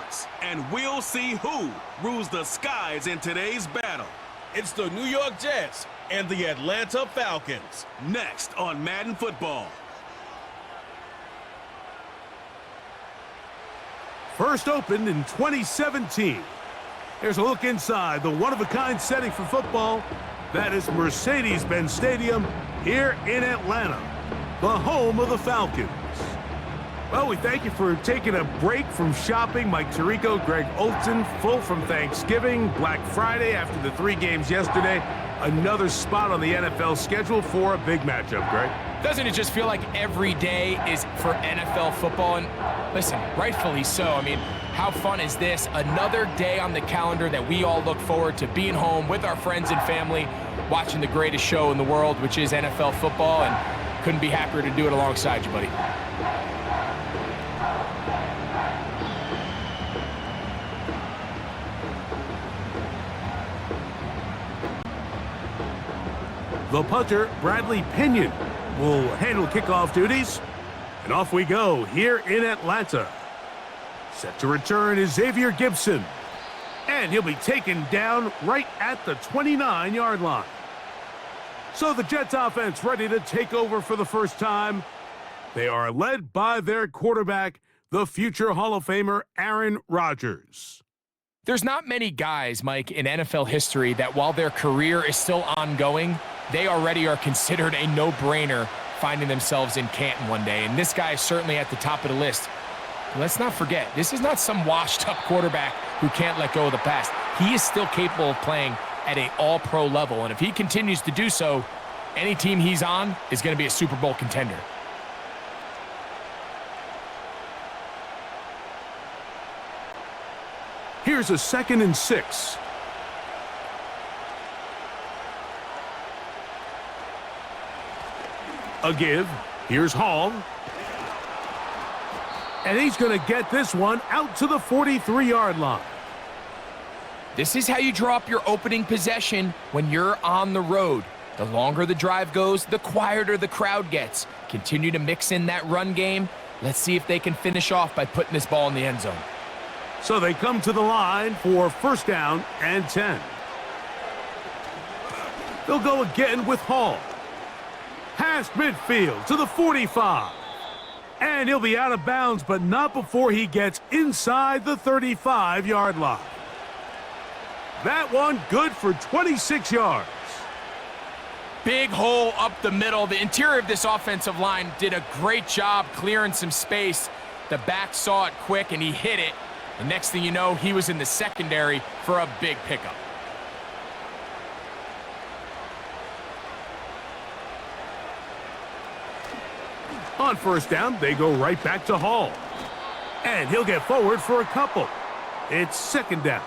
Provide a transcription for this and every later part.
sports, and we'll see who rules the skies in today's battle. It's the New York Jets and the Atlanta Falcons, next on Madden Football. First opened in 2017. Here's a look inside the one-of-a-kind setting for football. That is Mercedes-Benz Stadium here in Atlanta, the home of the Falcons. Well, we thank you for taking a break from shopping. Mike Tirico, Greg Olson, full from Thanksgiving, Black Friday after the 3 games yesterday. Another spot on the NFL schedule for a big matchup, Greg. Doesn't it just feel like every day is for NFL football? And listen, rightfully so. I mean, how fun is this? Another day on the calendar that we all look forward to being home with our friends and family, watching the greatest show in the world, which is NFL football, and couldn't be happier to do it alongside you, buddy. The punter, Bradley Pinion, will handle kickoff duties. And off we go here in Atlanta. Set to return is Xavier Gibson. And he'll be taken down right at the 29-yard line. So the Jets offense ready to take over for the first time. They are led by their quarterback, the future Hall of Famer Aaron Rodgers. There's not many guys, Mike, in NFL history that while their career is still ongoing, they already are considered a no-brainer finding themselves in Canton one day. And this guy is certainly at the top of the list. Let's not forget, this is not some washed-up quarterback who can't let go of the past. He is still capable of playing at an all-pro level. And if he continues to do so, any team he's on is going to be a Super Bowl contender. Here's a 2nd and 6. A give. Here's Hall. And he's going to get this one out to the 43-yard line. This is how you draw up your opening possession when you're on the road. The longer the drive goes, the quieter the crowd gets. Continue to mix in that run game. Let's see if they can finish off by putting this ball in the end zone. So they come to the line for 1st down and 10. They'll go again with Hall. Past midfield to the 45. And he'll be out of bounds, but not before he gets inside the 35-yard line. That one good for 26 yards. Big hole up the middle. The interior of this offensive line did a great job clearing some space. The back saw it quick, and he hit it. The next thing you know, he was in the secondary for a big pickup. On 1st down, they go right back to Hall. And he'll get forward for a couple. It's 2nd down.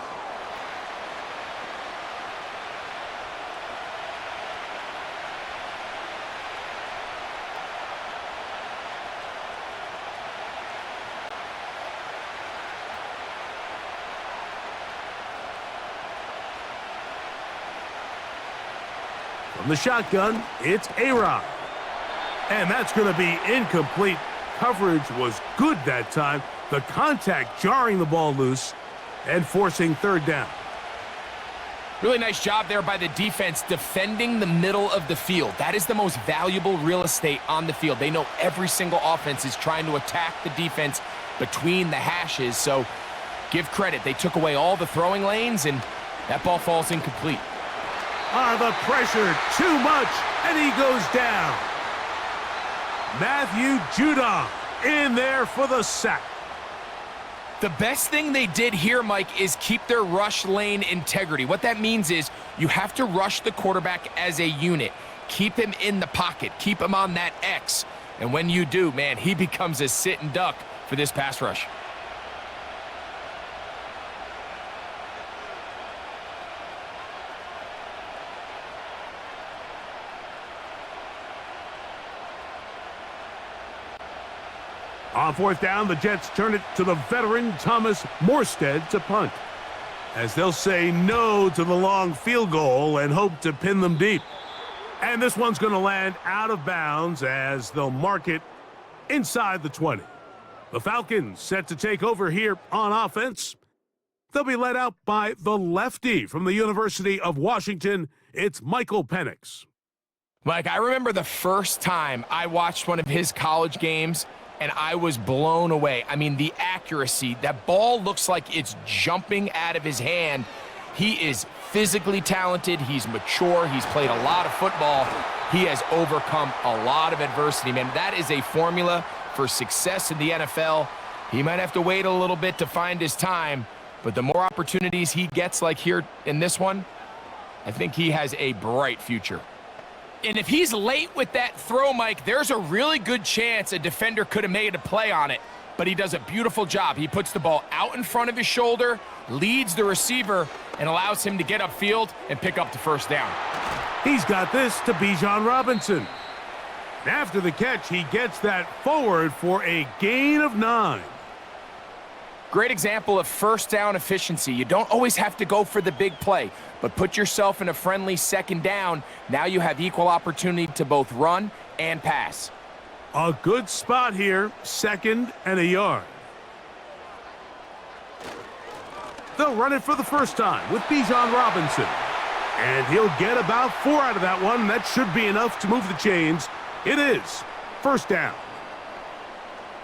From the shotgun, it's A-Rod. And that's going to be incomplete. Coverage was good that time. The contact jarring the ball loose and forcing 3rd down. Really nice job there by the defense defending the middle of the field. That is the most valuable real estate on the field. They know every single offense is trying to attack the defense between the hashes. So give credit. They took away all the throwing lanes, and that ball falls incomplete. The pressure, too much, and he goes down. Matthew Judon in there for the sack. The best thing they did here, Mike, is keep their rush lane integrity. What that means is you have to rush the quarterback as a unit. Keep him in the pocket. Keep him on that X. And when you do, man, he becomes a sitting duck for this pass rush. On 4th down, the Jets turn it to the veteran Thomas Morstead to punt, as they'll say no to the long field goal and hope to pin them deep. And this one's going to land out of bounds as they'll mark it inside the 20. The Falcons set to take over here on offense. They'll be led out by the lefty from the University of Washington. It's Michael Penix. Mike, I remember the first time I watched one of his college games, and I was blown away. I mean, the accuracy. That ball looks like it's jumping out of his hand. He is physically talented. He's mature. He's played a lot of football. He has overcome a lot of adversity, man. That is a formula for success in the NFL. He might have to wait a little bit to find his time, but the more opportunities he gets like here in this one, I think he has a bright future. And if he's late with that throw, Mike, there's a really good chance a defender could have made a play on it, but he does a beautiful job. He puts the ball out in front of his shoulder, leads the receiver, and allows him to get upfield and pick up the first down. He's got this to Bijan Robinson. And after the catch, he gets that forward for a gain of 9. Great example of first down efficiency. You don't always have to go for the big play, but put yourself in a friendly second down. Now you have equal opportunity to both run and pass. A good spot here, 2nd and a yard. They'll run it for the first time with Bijan Robinson. And he'll get about 4 out of that one. That should be enough to move the chains. It is first down.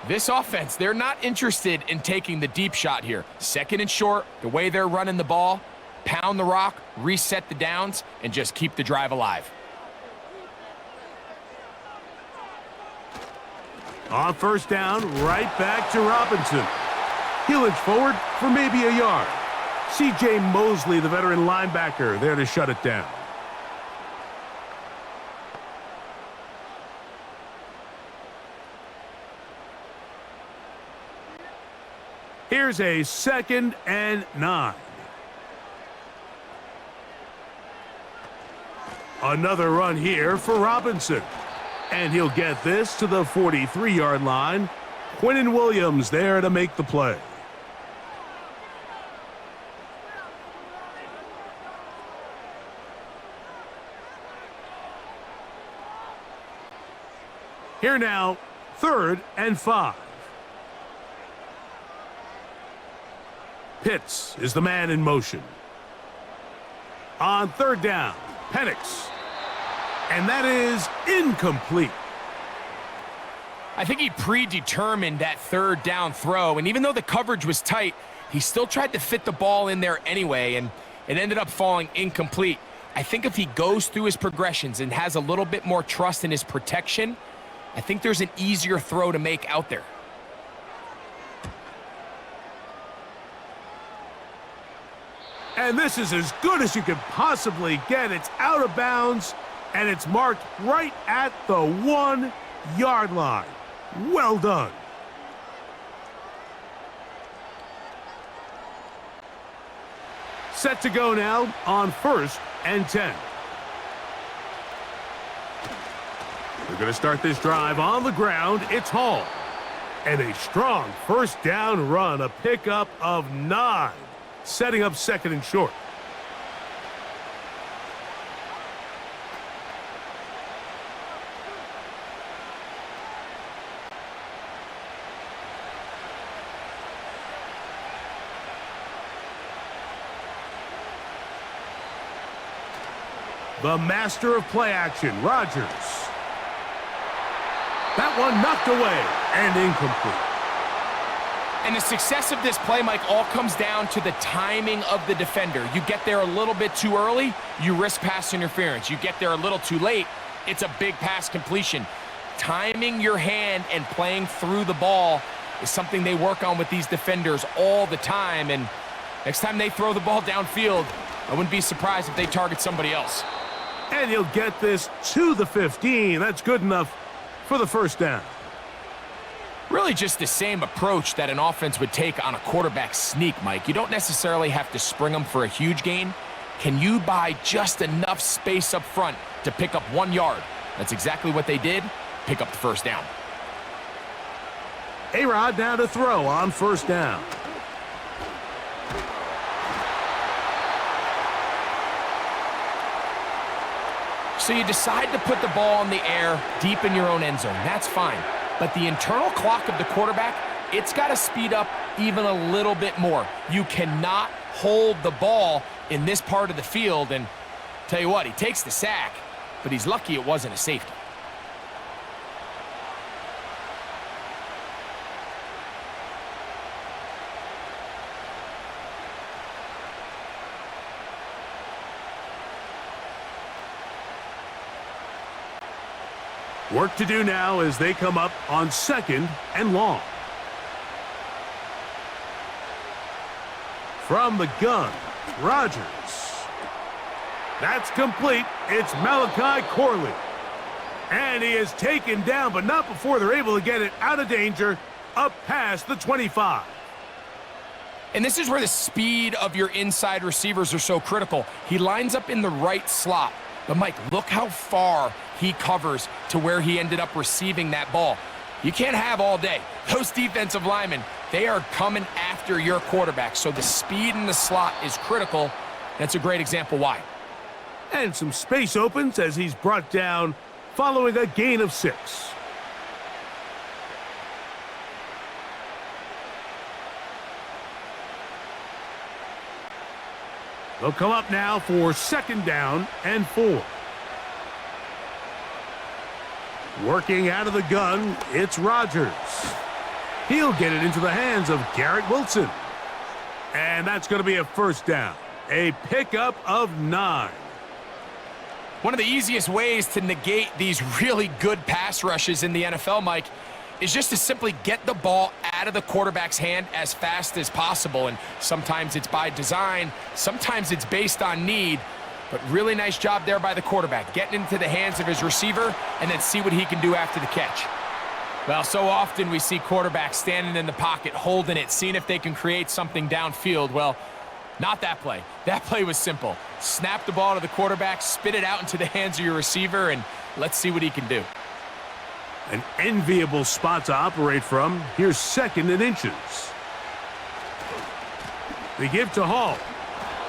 This offense, they're not interested in taking the deep shot here. 2nd and short, the way they're running the ball, pound the rock, reset the downs, and just keep the drive alive. On first down, right back to Robinson. He'll inch forward for maybe a yard. C.J. Mosley, the veteran linebacker, there to shut it down. Here's a 2nd and 9. Another run here for Robinson. And he'll get this to the 43-yard line. Quinnen Williams there to make the play. Here now, 3rd and 5. Pitts is the man in motion. On 3rd down, Penix. And that is incomplete. I think he predetermined that 3rd down throw, and even though the coverage was tight, he still tried to fit the ball in there anyway, and it ended up falling incomplete. I think if he goes through his progressions and has a little bit more trust in his protection, I think there's an easier throw to make out there. And this is as good as you could possibly get. It's out of bounds, and it's marked right at the 1-yard line. Well done. Set to go now on 1st and 10. We're going to start this drive on the ground. It's Hall. And a strong first down run, a pickup of 9. Setting up 2nd and short. The master of play action, Rodgers. That one knocked away and incomplete. And the success of this play, Mike, all comes down to the timing of the defender. You get there a little bit too early, you risk pass interference. You get there a little too late, it's a big pass completion. Timing your hand and playing through the ball is something they work on with these defenders all the time. And next time they throw the ball downfield, I wouldn't be surprised if they target somebody else. And he'll get this to the 15. That's good enough for the first down. Really just the same approach that an offense would take on a quarterback sneak, Mike. You don't necessarily have to spring them for a huge gain. Can you buy just enough space up front to pick up 1 yard? That's exactly what they did. Pick up the first down. A-Rod now to throw on first down. So you decide to put the ball in the air deep in your own end zone. That's fine. But the internal clock of the quarterback it's got to speed up even a little bit more. You cannot hold the ball in this part of the field, and tell you what, he takes the sack, but he's lucky it wasn't a safety. Work to do now as they come up on 2nd and long. From the gun, Rodgers. That's complete. It's Malachi Corley. And he is taken down, but not before they're able to get it out of danger, up past the 25. And this is where the speed of your inside receivers are so critical. He lines up in the right slot. But, Mike, look how far he covers to where he ended up receiving that ball. You can't have all day. Those defensive linemen, they are coming after your quarterback. So the speed in the slot is critical. That's a great example why. And some space opens as he's brought down following a gain of 6. They'll come up now for 2nd down and 4. Working out of the gun, it's Rodgers. He'll get it into the hands of Garrett Wilson. And that's going to be a 1st down. A pickup of 9. One of the easiest ways to negate these really good pass rushes in the NFL, Mike, is just to simply get the ball out of the quarterback's hand as fast as possible. And sometimes it's by design, sometimes it's based on need, but really nice job there by the quarterback, getting into the hands of his receiver and then see what he can do after the catch. Well, so often we see quarterbacks standing in the pocket, holding it, seeing if they can create something downfield. Well, not that play. That play was simple. Snap the ball to the quarterback, spit it out into the hands of your receiver, and let's see what he can do. An enviable spot to operate from. Here's 2nd and inches. They give to Hall.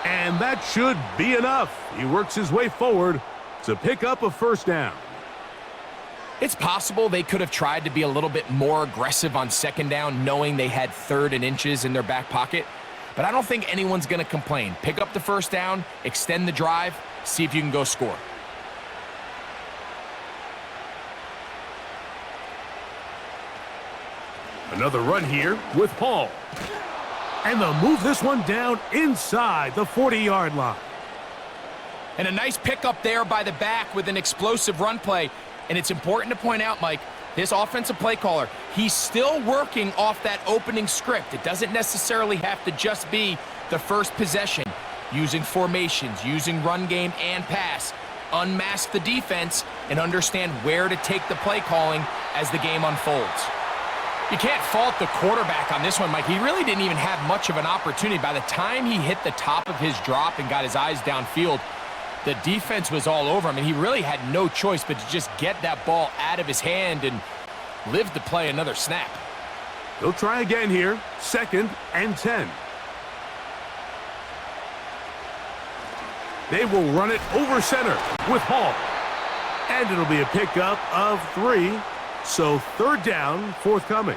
And that should be enough. He works his way forward to pick up a 1st down. It's possible they could have tried to be a little bit more aggressive on 2nd down, knowing they had 3rd and inches in their back pocket. But I don't think anyone's going to complain. Pick up the 1st down, extend the drive, see if you can go score. Another run here with Hall. And they'll move this one down inside the 40-yard line. And a nice pickup there by the back with an explosive run play. And it's important to point out, Mike, this offensive play caller, he's still working off that opening script. It doesn't necessarily have to just be the first possession. Using formations, using run game and pass. Unmask the defense and understand where to take the play calling as the game unfolds. You can't fault the quarterback on this one, Mike. He really didn't even have much of an opportunity. By the time he hit the top of his drop and got his eyes downfield, the defense was all over him, and he really had no choice but to just get that ball out of his hand and live to play another snap. They'll try again here, 2nd and 10. They will run it over center with Hall. And it'll be a pickup of 3. So 3rd down, forthcoming.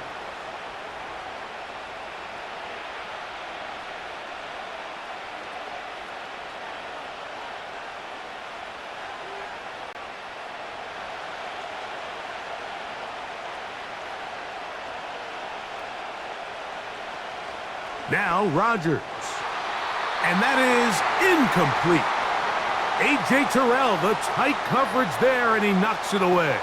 Now Rodgers. And that is incomplete. A.J. Terrell, the tight coverage there, and he knocks it away.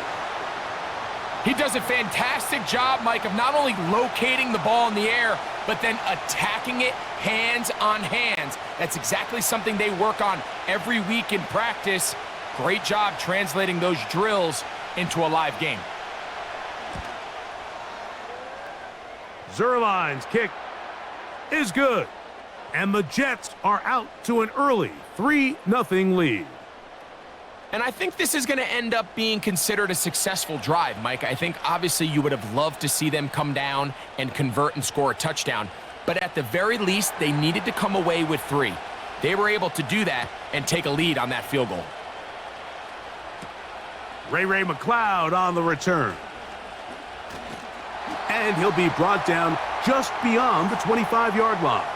He does a fantastic job, Mike, of not only locating the ball in the air, but then attacking it hands on hands. That's exactly something they work on every week in practice. Great job translating those drills into a live game. Zerline's kick is good. And the Jets are out to an early 3-0 lead. And I think this is going to end up being considered a successful drive, Mike. I think obviously you would have loved to see them come down and convert and score a touchdown. But at the very least, they needed to come away with 3. They were able to do that and take a lead on that field goal. Ray McCloud on the return. and he'll be brought down just beyond the 25-yard line.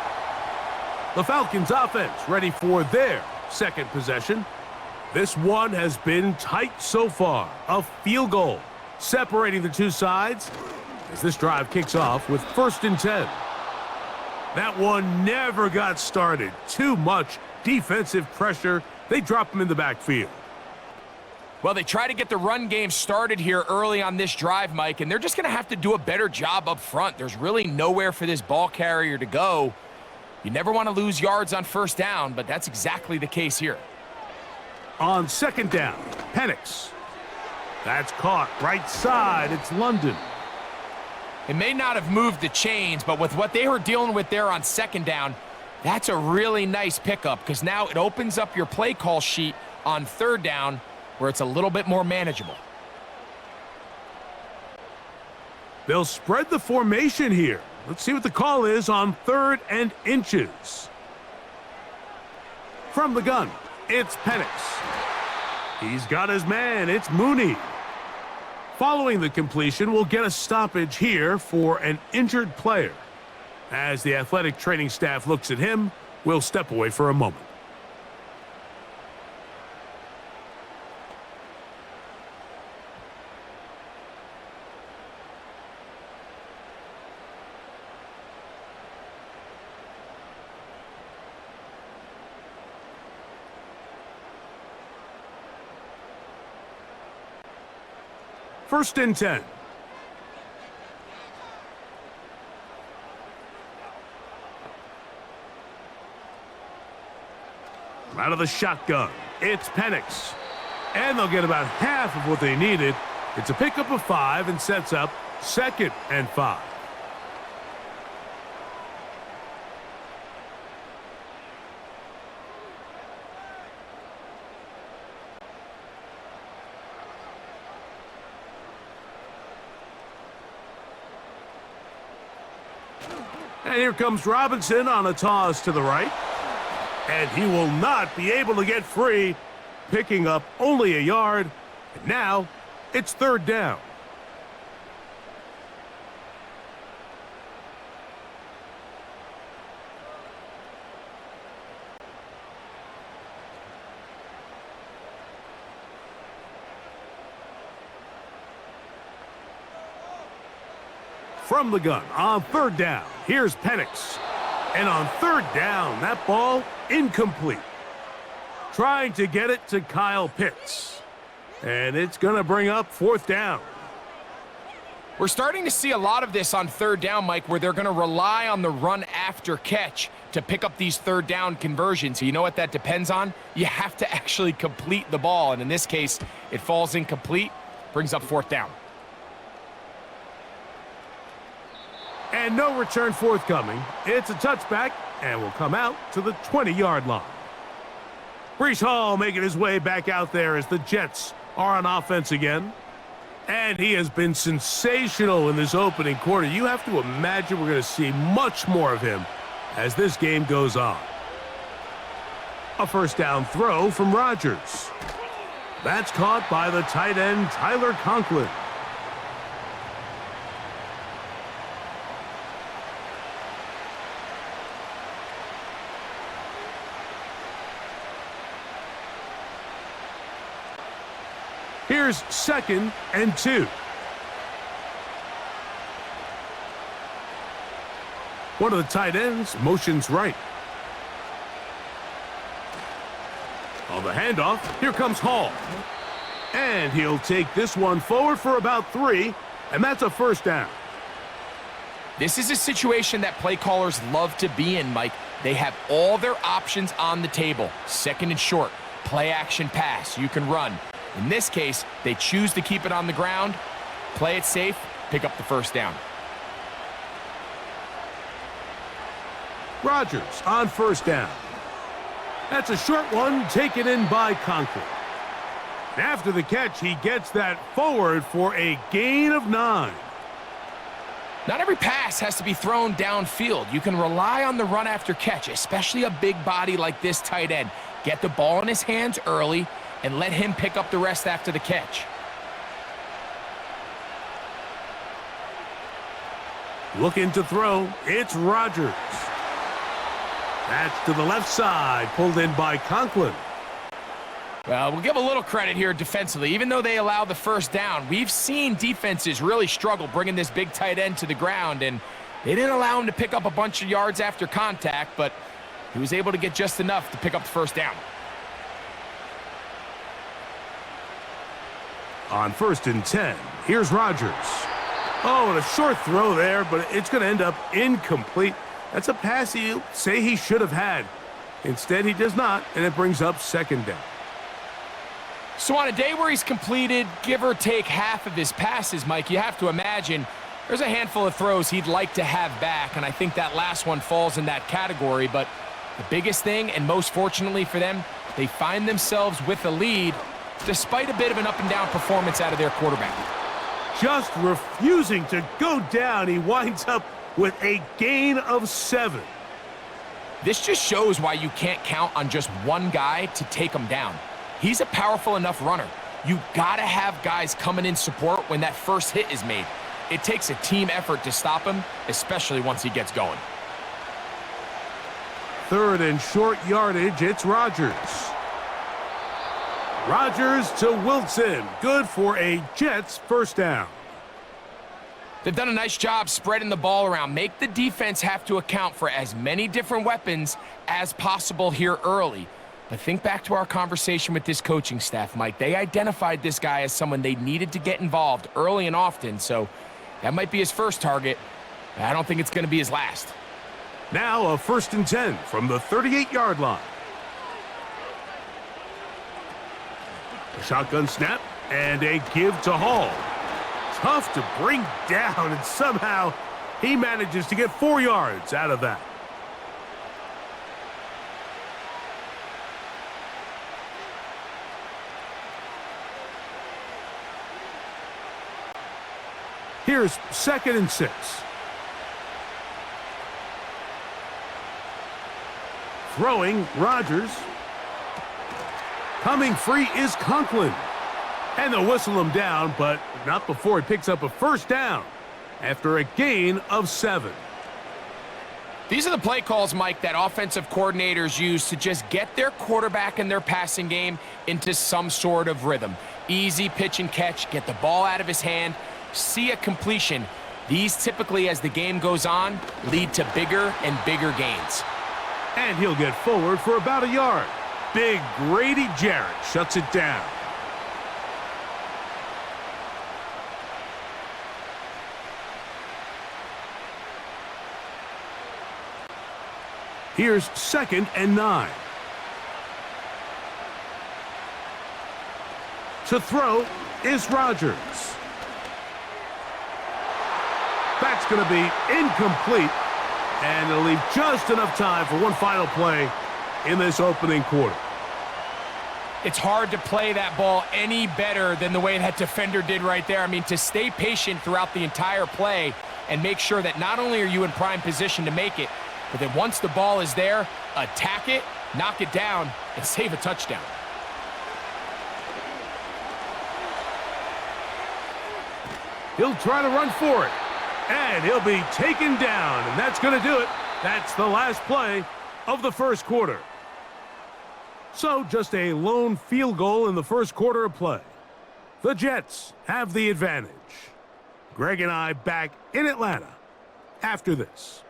The Falcons offense ready for their second possession. This one has been tight so far. A field goal separating the two sides as this drive kicks off with 1st and 10. That one never got started. Too much defensive pressure. They drop him in the backfield. Well, they try to get the run game started here early on this drive, Mike, and they're just going to have to do a better job up front. There's really nowhere for this ball carrier to go. You never want to lose yards on 1st down, but that's exactly the case here. On 2nd down, Penix. That's caught right side. It's London. It may not have moved the chains, but with what they were dealing with there on 2nd down, that's a really nice pickup because now it opens up your play call sheet on 3rd down where it's a little bit more manageable. They'll spread the formation here. Let's see what the call is on 3rd and inches. From the gun, it's Penix. He's got his man. It's Mooney. Following the completion, we'll get a stoppage here for an injured player. As the athletic training staff looks at him, we'll step away for a moment. First and 10. Out of the shotgun, it's Penix. And they'll get about half of what they needed. It's a pickup of 5 and sets up 2nd and 5. And here comes Robinson on a toss to the right. And he will not be able to get free, picking up only a yard. And now it's 3rd down. From the gun on 3rd down, here's Penix. And on 3rd down, that ball incomplete. Trying to get it to Kyle Pitts. And it's going to bring up 4th down. We're starting to see a lot of this on 3rd down, Mike, where they're going to rely on the run after catch to pick up these 3rd down conversions. So you know what that depends on? You have to actually complete the ball. And in this case, it falls incomplete, brings up 4th down. And no return forthcoming. It's a touchback and will come out to the 20-yard line. Breece Hall making his way back out there as the Jets are on offense again. And he has been sensational in this opening quarter. You have to imagine we're going to see much more of him as this game goes on. A 1st down throw from Rodgers. That's caught by the tight end, Tyler Conklin. Here's 2nd and 2. One of the tight ends motions right. On the handoff, here comes Hall. And he'll take this one forward for about 3, and that's a 1st down. This is a situation that play callers love to be in, Mike. They have all their options on the table. 2nd and short, play action pass, you can run. In this case, they choose to keep it on the ground, play it safe, pick up the 1st down. Rodgers on 1st down. That's a short one taken in by Conklin. And after the catch, he gets that forward for a gain of 9. Not every pass has to be thrown downfield. You can rely on the run after catch, especially a big body like this tight end. Get the ball in his hands early and let him pick up the rest after the catch. Looking to throw, it's Rodgers. That's to the left side, pulled in by Conklin. Well, we'll give a little credit here defensively. Even though they allow the first down, we've seen defenses really struggle bringing this big tight end to the ground, and they didn't allow him to pick up a bunch of yards after contact, but he was able to get just enough to pick up the first down. On 1st and 10, here's Rodgers. Oh, and a short throw there, but it's going to end up incomplete. That's a pass he'll say he should have had. Instead, he does not, and it brings up 2nd down. So on a day where he's completed, give or take half of his passes, Mike, you have to imagine there's a handful of throws he'd like to have back, and I think that last one falls in that category. But the biggest thing, and most fortunately for them, they find themselves with a lead despite a bit of an up-and-down performance out of their quarterback. Just refusing to go down, he winds up with a gain of 7. This just shows why you can't count on just one guy to take him down. He's a powerful enough runner. You gotta have guys coming in support when that first hit is made. It takes a team effort to stop him, especially once he gets going. 3rd and short yardage, it's Rodgers. Rodgers to Wilson, good for a Jets first down. They've done a nice job spreading the ball around. Make the defense have to account for as many different weapons as possible here early. But think back to our conversation with this coaching staff, Mike. They identified this guy as someone they needed to get involved early and often, so that might be his first target. I don't think it's going to be his last. Now a 1st and 10 from the 38-yard line. A shotgun snap and a give to Hall. Tough to bring down, and somehow he manages to get 4 yards out of that. Here's 2nd and 6. Throwing, Rodgers. Coming free is Conklin. And they'll whistle him down, but not before he picks up a first down after a gain of 7. These are the play calls, Mike, that offensive coordinators use to just get their quarterback and their passing game into some sort of rhythm. Easy pitch and catch, get the ball out of his hand, see a completion. These typically, as the game goes on, lead to bigger and bigger gains. And he'll get forward for about a yard. Big Grady Jarrett shuts it down. Here's 2nd and 9. To throw is Rodgers. That's going to be incomplete, and it'll leave just enough time for one final play in this opening quarter. It's hard to play that ball any better than the way that defender did right there. I mean, to stay patient throughout the entire play and make sure that not only are you in prime position to make it, but then once the ball is there, attack it, knock it down, and save a touchdown. He'll try to run for it, and he'll be taken down, and that's going to do it. That's the last play of the first quarter. So just a lone field goal in the first quarter of play. The Jets have the advantage. Greg and I back in Atlanta after this.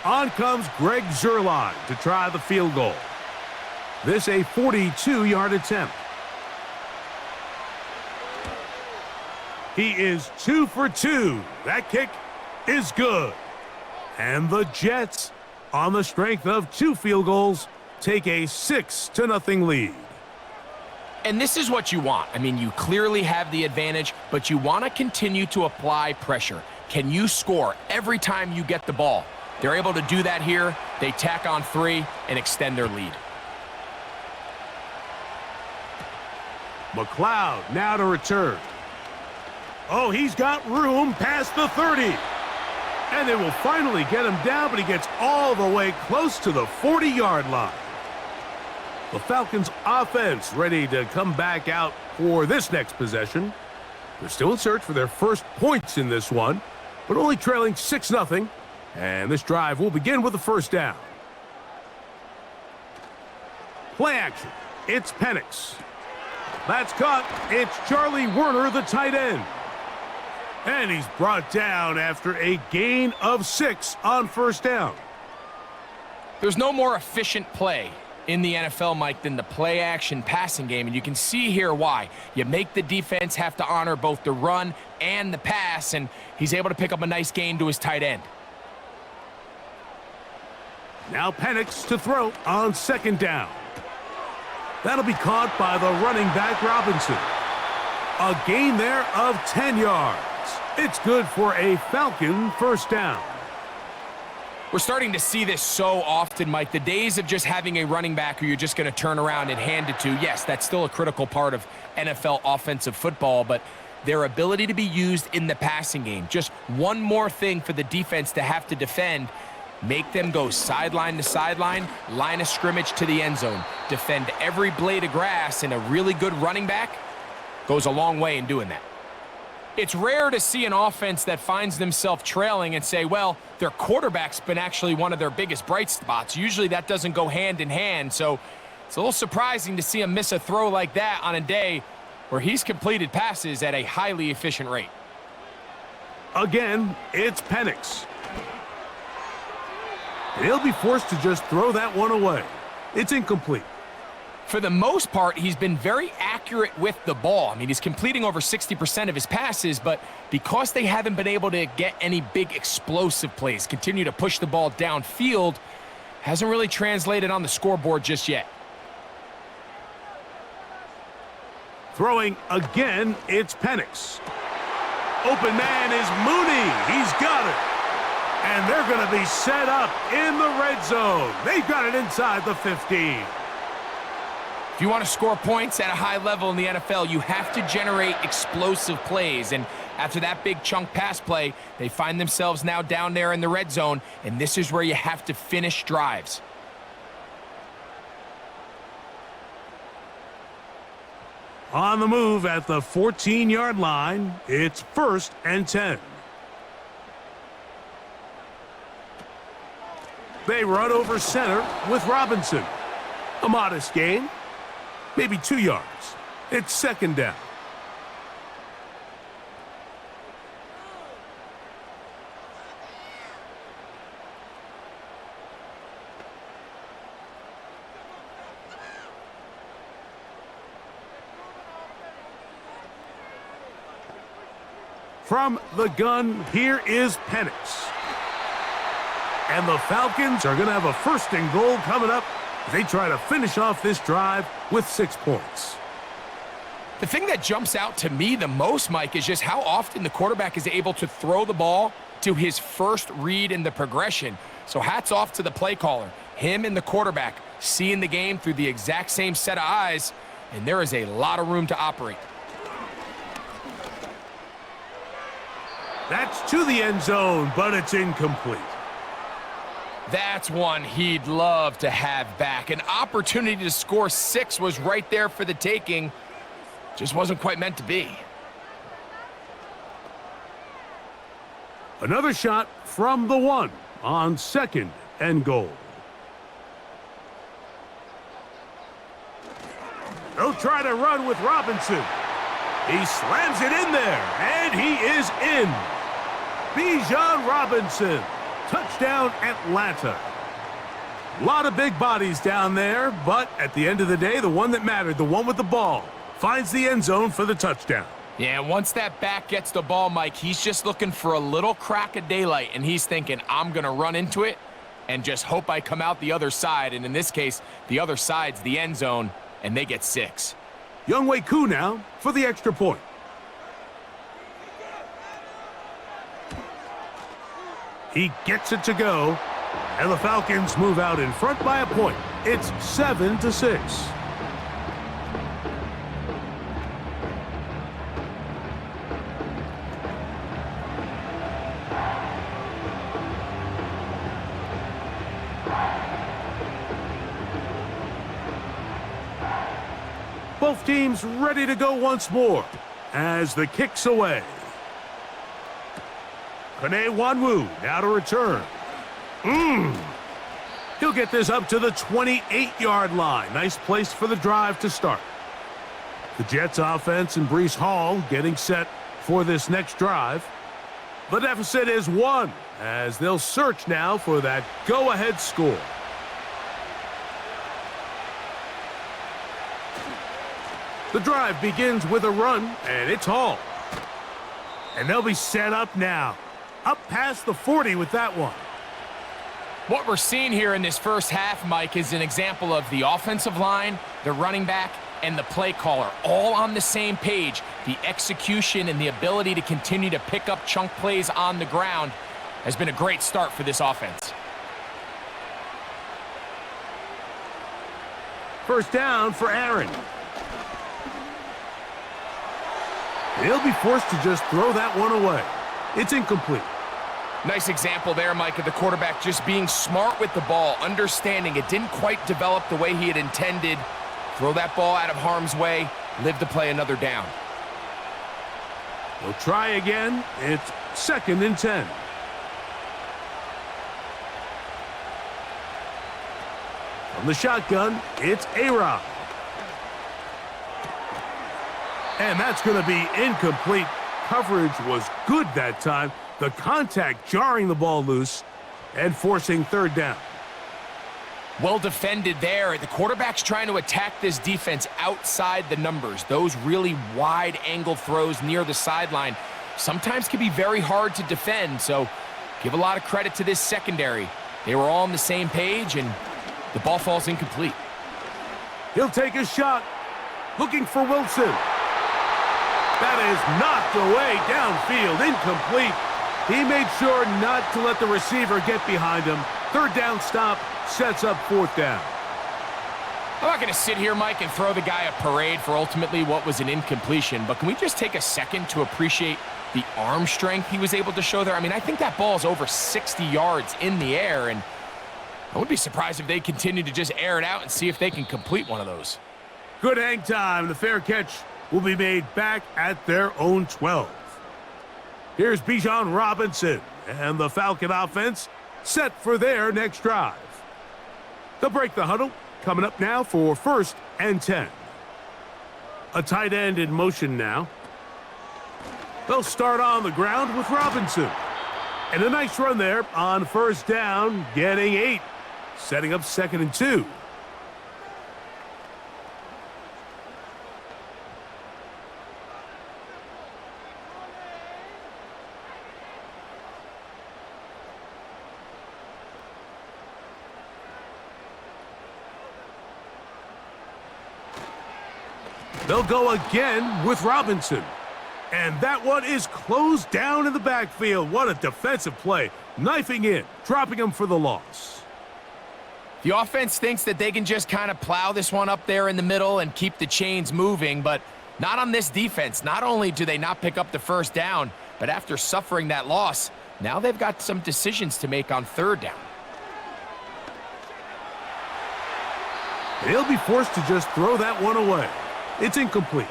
On comes Greg Zuerlein to try the field goal. This a 42-yard attempt. He is 2 for 2. That kick is good. And the Jets, on the strength of 2 field goals, take a 6-0 lead. And this is what you want. I mean, you clearly have the advantage, but you want to continue to apply pressure. Can you score every time you get the ball? They're able to do that here. They tack on 3 and extend their lead. McLeod now to return. Oh, he's got room past the 30. And they will finally get him down, but he gets all the way close to the 40-yard line. The Falcons offense ready to come back out for this next possession. They're still in search for their first points in this one, but only trailing 6-0. And this drive will begin with a first down. Play action. It's Penix. That's caught. It's Charlie Werner, the tight end. And he's brought down after a gain of 6 on first down. There's no more efficient play in the NFL, Mike, than the play-action passing game, and you can see here why. You make the defense have to honor both the run and the pass, and he's able to pick up a nice gain to his tight end. Now Penix to throw on second down. That'll be caught by the running back Robinson. A gain there of 10 yards. It's good for a Falcon first down. We're starting to see this so often, Mike. The days of just having a running back who you're just going to turn around and hand it to, yes, that's still a critical part of NFL offensive football, but their ability to be used in the passing game, just one more thing for the defense to have to defend, make them go sideline to sideline, line of scrimmage to the end zone, defend every blade of grass, and a really good running back goes a long way in doing that. It's rare to see an offense that finds themselves trailing and say, well, their quarterback's been actually one of their biggest bright spots. Usually that doesn't go hand in hand, so it's a little surprising to see him miss a throw like that on a day where he's completed passes at a highly efficient rate. Again, it's Penix. He'll be forced to just throw that one away. It's incomplete. For the most part, he's been very accurate with the ball. I mean, he's completing over 60% of his passes, but because they haven't been able to get any big explosive plays, continue to push the ball downfield, hasn't really translated on the scoreboard just yet. Throwing again, it's Penix. Open man is Mooney. He's got it. And they're going to be set up in the red zone. They've got it inside the 15. If you want to score points at a high level in the NFL, you have to generate explosive plays. And after that big chunk pass play, they find themselves now down there in the red zone, and this is where you have to finish drives. On the move at the 14-yard line, it's 1st and 10. They run over center with Robinson. A modest gain. Maybe 2 yards. It's second down. From the gun, here is Penix. And the Falcons are going to have a 1st and goal coming up. They try to finish off this drive with 6 points. The thing that jumps out to me the most, Mike, is just how often the quarterback is able to throw the ball to his first read in the progression. So hats off to the play caller. Him and the quarterback seeing the game through the exact same set of eyes, and there is a lot of room to operate. That's to the end zone, but it's incomplete. That's one he'd love to have back. An opportunity to score 6 was right there for the taking. Just wasn't quite meant to be. Another shot from the 1 on 2nd and goal. They'll try to run with Robinson. He slams it in there, and he is in. Bijan Robinson. Touchdown, Atlanta. A lot of big bodies down there, but at the end of the day, the one that mattered, the one with the ball, finds the end zone for the touchdown. Yeah, once that back gets the ball, Mike, he's just looking for a little crack of daylight, and he's thinking, I'm going to run into it and just hope I come out the other side. And in this case, the other side's the end zone, and they get 6. Younghoe Koo now for the extra point. He gets it to go, and the Falcons move out in front by a point. It's 7-6. Both teams ready to go once more. as the kick's away. Kone now to return. He'll get this up to the 28-yard line. Nice place for the drive to start. The Jets offense and Breece Hall getting set for this next drive. The deficit is 1 as they'll search now for that go-ahead score. The drive begins with a run, and it's Hall. And they'll be set up now. Up past the 40 with that one. What we're seeing here in this first half, Mike, is an example of the offensive line, the running back, and the play caller all on the same page. The execution and the ability to continue to pick up chunk plays on the ground has been a great start for this offense. First down for Aaron. He'll be forced to just throw that one away. It's incomplete. Nice example there, Mike, of the quarterback just being smart with the ball, understanding it didn't quite develop the way he had intended. Throw that ball out of harm's way, live to play another down. We'll try again. It's 2nd and 10. From the shotgun, it's A-Rod. And that's going to be incomplete. Coverage was good that time. The contact jarring the ball loose and forcing 3rd down. Well defended there. The quarterback's trying to attack this defense outside the numbers. Those really wide angle throws near the sideline sometimes can be very hard to defend. So give a lot of credit to this secondary. They were all on the same page, and the ball falls incomplete. He'll take a shot. Looking for Wilson. That is knocked away downfield, incomplete. He made sure not to let the receiver get behind him. 3rd down stop sets up 4th down. I'm not going to sit here, Mike, and throw the guy a parade for ultimately what was an incompletion, but can we just take a second to appreciate the arm strength he was able to show there? I mean, I think that ball is over 60 yards in the air, and I wouldn't be surprised if they continue to just air it out and see if they can complete one of those. Good hang time. The fair catch will be made back at their own 12. Here's Bijan Robinson and the Falcon offense set for their next drive. They'll break the huddle. Coming up now for 1st and 10. A tight end in motion now. They'll start on the ground with Robinson. And a nice run there on 1st down, getting 8. Setting up 2nd and 2. They'll go again with Robinson. And that one is closed down in the backfield. What a defensive play. Knifing in, dropping him for the loss. The offense thinks that they can just kind of plow this one up there in the middle and keep the chains moving, but not on this defense. Not only do they not pick up the 1st down, but after suffering that loss, now they've got some decisions to make on 3rd down. They'll be forced to just throw that one away. It's incomplete.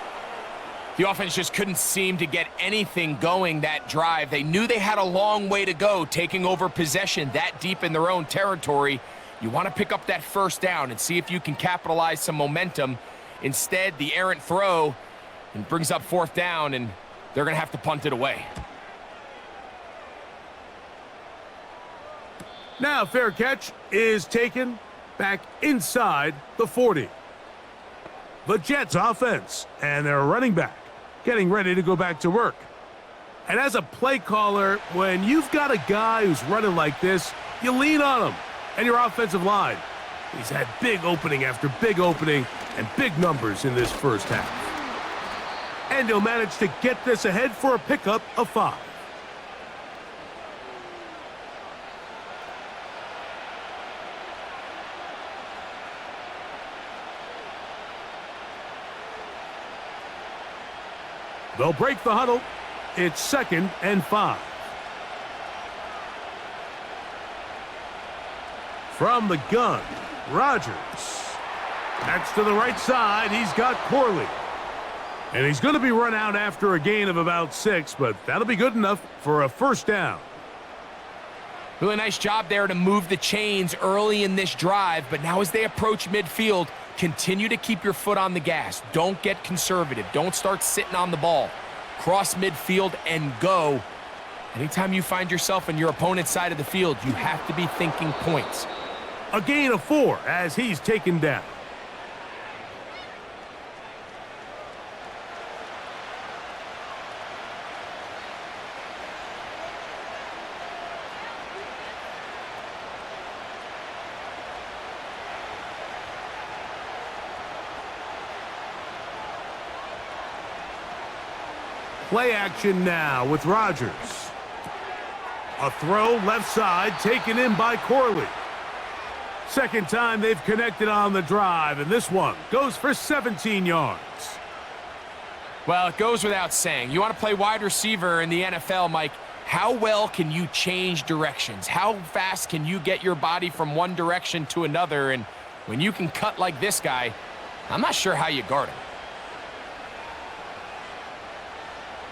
The offense just couldn't seem to get anything going that drive. They knew they had a long way to go, taking over possession that deep in their own territory. You want to pick up that 1st down and see if you can capitalize some momentum. Instead, the errant throw and brings up 4th down, and they're going to have to punt it away. Now fair catch is taken back inside the 40. The Jets offense and their running back getting ready to go back to work. And as a play caller, when you've got a guy who's running like this, you lean on him and your offensive line. He's had big opening after big opening and big numbers in this first half. And he'll manage to get this ahead for a pickup of 5. They'll break the huddle. It's 2nd and 5. From the gun, Rodgers. That's to the right side. He's got Corley. And he's going to be run out after a gain of about 6, but that'll be good enough for a first down. Really nice job there to move the chains early in this drive, but now as they approach midfield, continue to keep your foot on the gas. Don't get conservative. Don't start sitting on the ball. Cross midfield and go. Anytime you find yourself on your opponent's side of the field, you have to be thinking points. A gain of 4 as he's taken down. Play action now with Rodgers. A throw left side taken in by Corley. Second time they've connected on the drive, and this one goes for 17 yards. Well, it goes without saying. You want to play wide receiver in the NFL, Mike. How well can you change directions? How fast can you get your body from one direction to another? And when you can cut like this guy, I'm not sure how you guard him.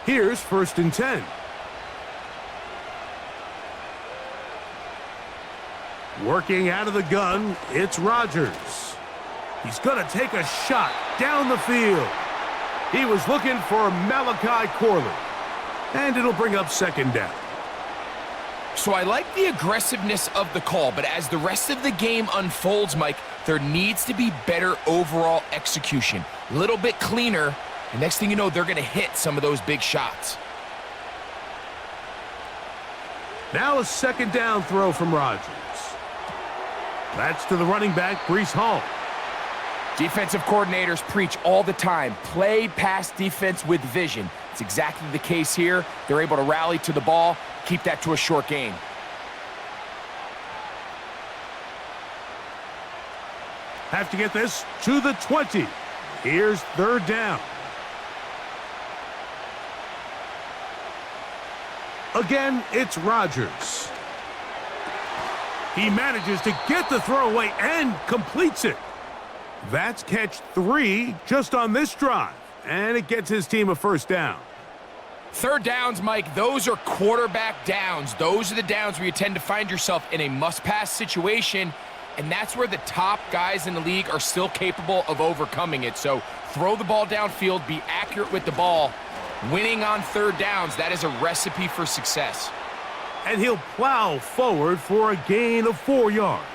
Here's 1st and 10. Working out of the gun, it's Rodgers. He's going to take a shot down the field. He was looking for Malachi Corley. And it'll bring up 2nd down. So I like the aggressiveness of the call, but as the rest of the game unfolds, Mike, there needs to be better overall execution. A little bit cleaner. And next thing you know, they're going to hit some of those big shots. Now a 2nd down throw from Rodgers. That's to the running back, Breece Hall. Defensive coordinators preach all the time, play pass defense with vision. It's exactly the case here. They're able to rally to the ball, keep that to a short gain. Have to get this to the 20. Here's 3rd down. Again, it's Rodgers. He manages to get the throw away and completes it. That's catch 3 just on this drive, and it gets his team a 1st down. 3rd downs, Mike, those are quarterback downs. Those are the downs where you tend to find yourself in a must-pass situation, and that's where the top guys in the league are still capable of overcoming it. So throw the ball downfield, be accurate with the ball. Winning on 3rd downs, that is a recipe for success. And he'll plow forward for a gain of 4 yards.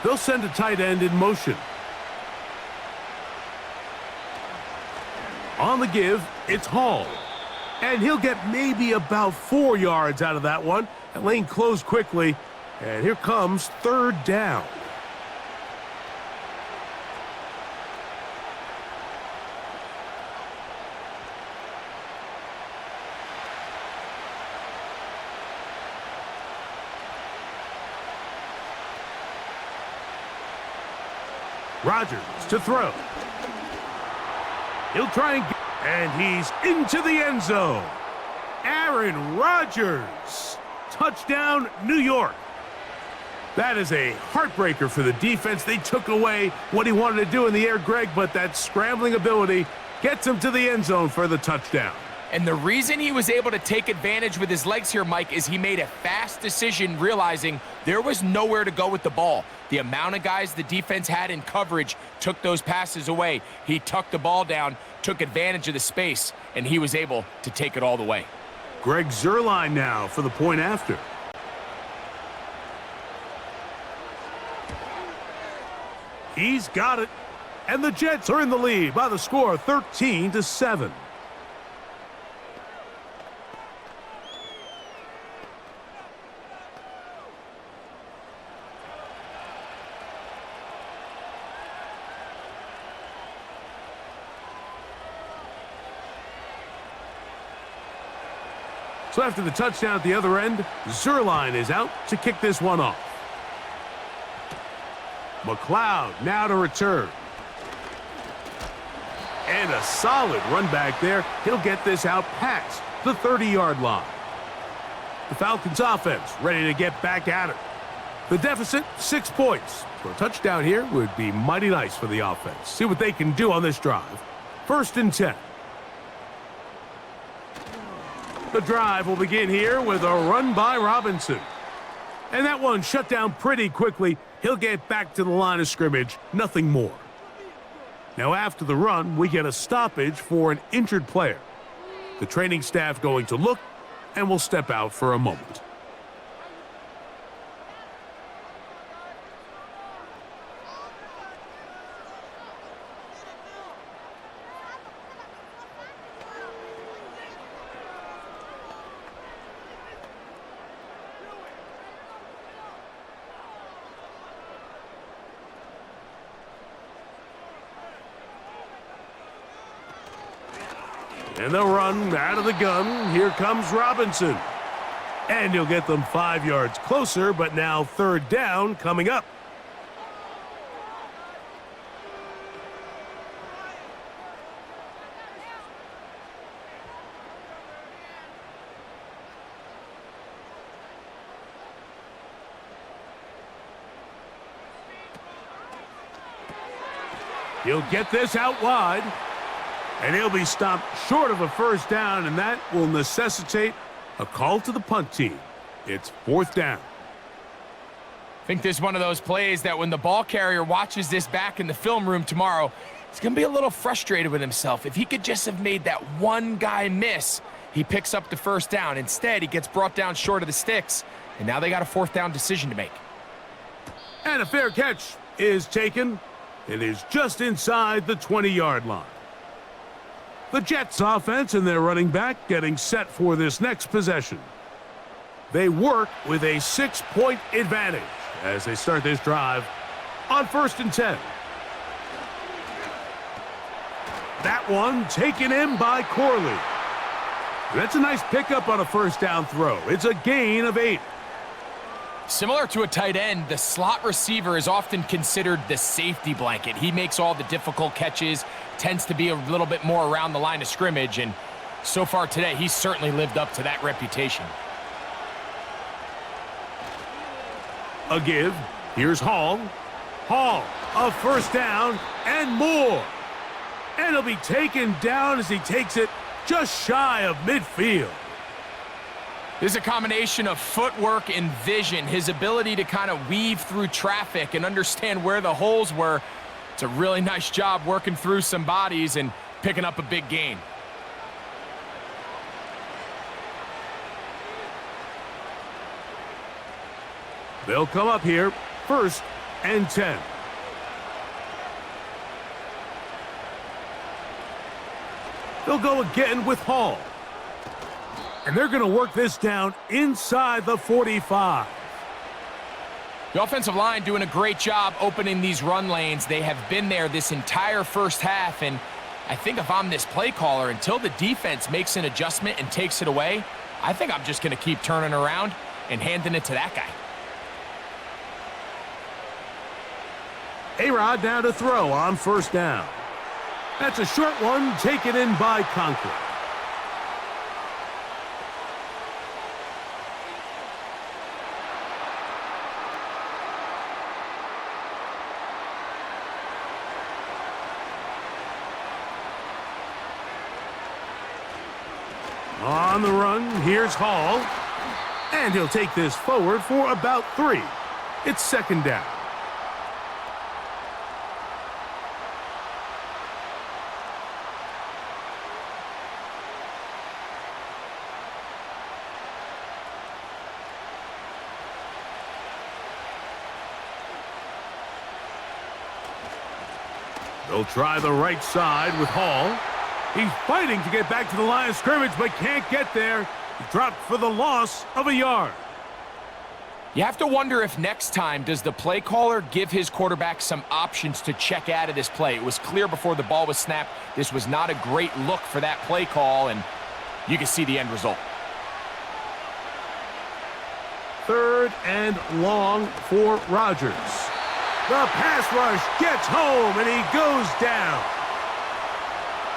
They'll send a tight end in motion. On the give, it's Hall. And he'll get maybe about 4 yards out of that one. That lane closed quickly. And here comes 3rd down. Rodgers to throw. He'll try and he's into the end zone. Aaron Rodgers. Touchdown, New York. That is a heartbreaker for the defense. They took away what he wanted to do in the air, Greg, but that scrambling ability gets him to the end zone for the touchdown. And the reason he was able to take advantage with his legs here, Mike, is he made a fast decision realizing there was nowhere to go with the ball. The amount of guys the defense had in coverage took those passes away. He tucked the ball down, took advantage of the space, and he was able to take it all the way. Greg Zuerlein now for the point after. He's got it. And the Jets are in the lead by the score 13-7. So after the touchdown at the other end, Zuerlein is out to kick this one off. McLeod now to return. And a solid run back there. He'll get this out past the 30-yard line. The Falcons offense ready to get back at it. The deficit, 6 points. So a touchdown here would be mighty nice for the offense. See what they can do on this drive. 1st and 10. The drive will begin here with a run by Robinson. And that one shut down pretty quickly. He'll get back to the line of scrimmage, nothing more. Now after the run, we get a stoppage for an injured player. The training staff going to look and will step out for a moment. And the run out of the gun. Here comes Robinson. And he'll get them 5 yards closer, but now 3rd down coming up. He'll get this out wide. And he'll be stopped short of a 1st down, and that will necessitate a call to the punt team. It's 4th down. I think this is one of those plays that when the ball carrier watches this back in the film room tomorrow, he's going to be a little frustrated with himself. If he could just have made that one guy miss, he picks up the 1st down. Instead, he gets brought down short of the sticks, and now they got a 4th down decision to make. And a fair catch is taken. It is just inside the 20-yard line. The Jets offense and their running back getting set for this next possession. They work with a 6-point advantage as they start this drive on 1st and 10. That one taken in by Corley. That's a nice pickup on a 1st down throw. It's a gain of 8. Similar to a tight end, the slot receiver is often considered the safety blanket. He makes all the difficult catches, tends to be a little bit more around the line of scrimmage, and so far today, he's certainly lived up to that reputation. A give. Here's Hall. Hall, a 1st down and more. And he'll be taken down as he takes it just shy of midfield. This is a combination of footwork and vision, his ability to kind of weave through traffic and understand where the holes were. It's a really nice job working through some bodies and picking up a big gain. They'll come up here, 1st and 10. They'll go again with Hall. And they're going to work this down inside the 45. The offensive line doing a great job opening these run lanes. They have been there this entire 1st half, and I think if I'm this play caller, until the defense makes an adjustment and takes it away, I think I'm just going to keep turning around and handing it to that guy. A-Rod now to throw on 1st down. That's a short one taken in by Conklin. On the run, here's Hall. And he'll take this forward for about 3. It's 2nd down. They'll try the right side with Hall. He's fighting to get back to the line of scrimmage, but can't get there. He dropped for the loss of a yard. You have to wonder if next time, does the play caller give his quarterback some options to check out of this play? It was clear before the ball was snapped, this was not a great look for that play call, and you can see the end result. 3rd and long for Rodgers. The pass rush gets home, and he goes down.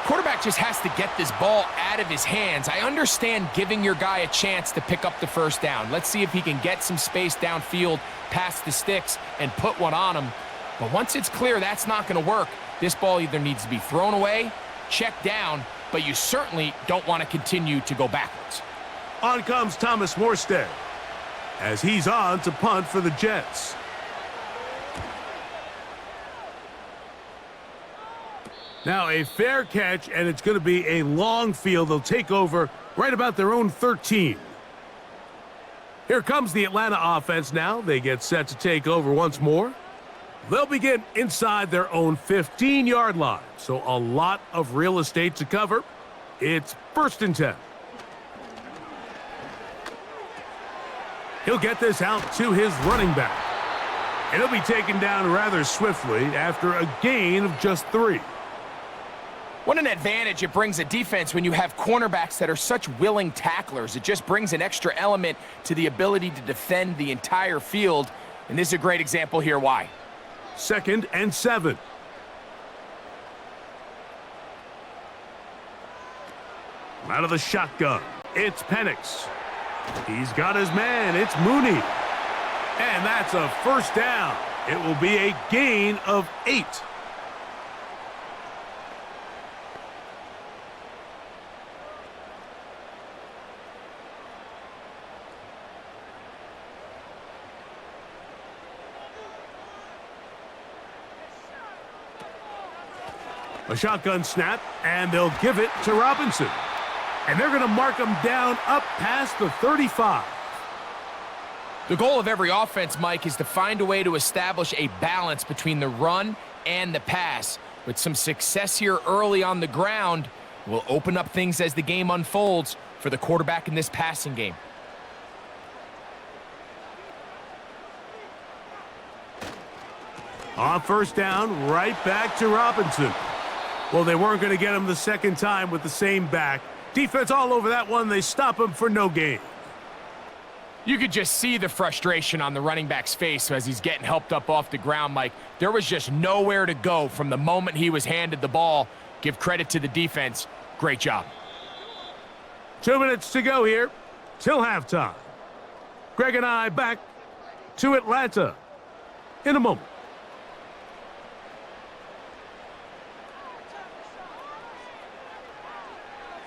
Quarterback just has to get this ball out of his hands. I understand giving your guy a chance to pick up the first down. Let's see if he can get some space downfield past the sticks and put one on him. But once it's clear that's not going to work, this ball either needs to be thrown away, checked down, but you certainly don't want to continue to go backwards. On comes Thomas Morstead as he's on to punt for the Jets. Now a fair catch, and it's going to be a long field. They'll take over right about their own 13. Here comes the Atlanta offense now. They get set to take over once more. They'll begin inside their own 15-yard line, so a lot of real estate to cover. It's 1st and 10. He'll get this out to his running back, and he'll be taken down rather swiftly after a gain of just 3. What an advantage it brings a defense when you have cornerbacks that are such willing tacklers. It just brings an extra element to the ability to defend the entire field, and this is a great example here why. 2nd and 7. Out of the shotgun, it's Penix. He's got his man, it's Mooney. And that's a first down. It will be a gain of 8. A shotgun snap, and they'll give it to Robinson. And they're going to mark him down up past the 35. The goal of every offense, Mike, is to find a way to establish a balance between the run and the pass. With some success here early on the ground, will open up things as the game unfolds for the quarterback in this passing game. On first down, right back to Robinson. Well, they weren't going to get him the second time with the same back. Defense all over that one. They stop him for no gain. You could just see the frustration on the running back's face as he's getting helped up off the ground, Mike. There was just nowhere to go from the moment he was handed the ball. Give credit to the defense. Great job. 2 minutes to go here till halftime. Greg and I back to Atlanta in a moment.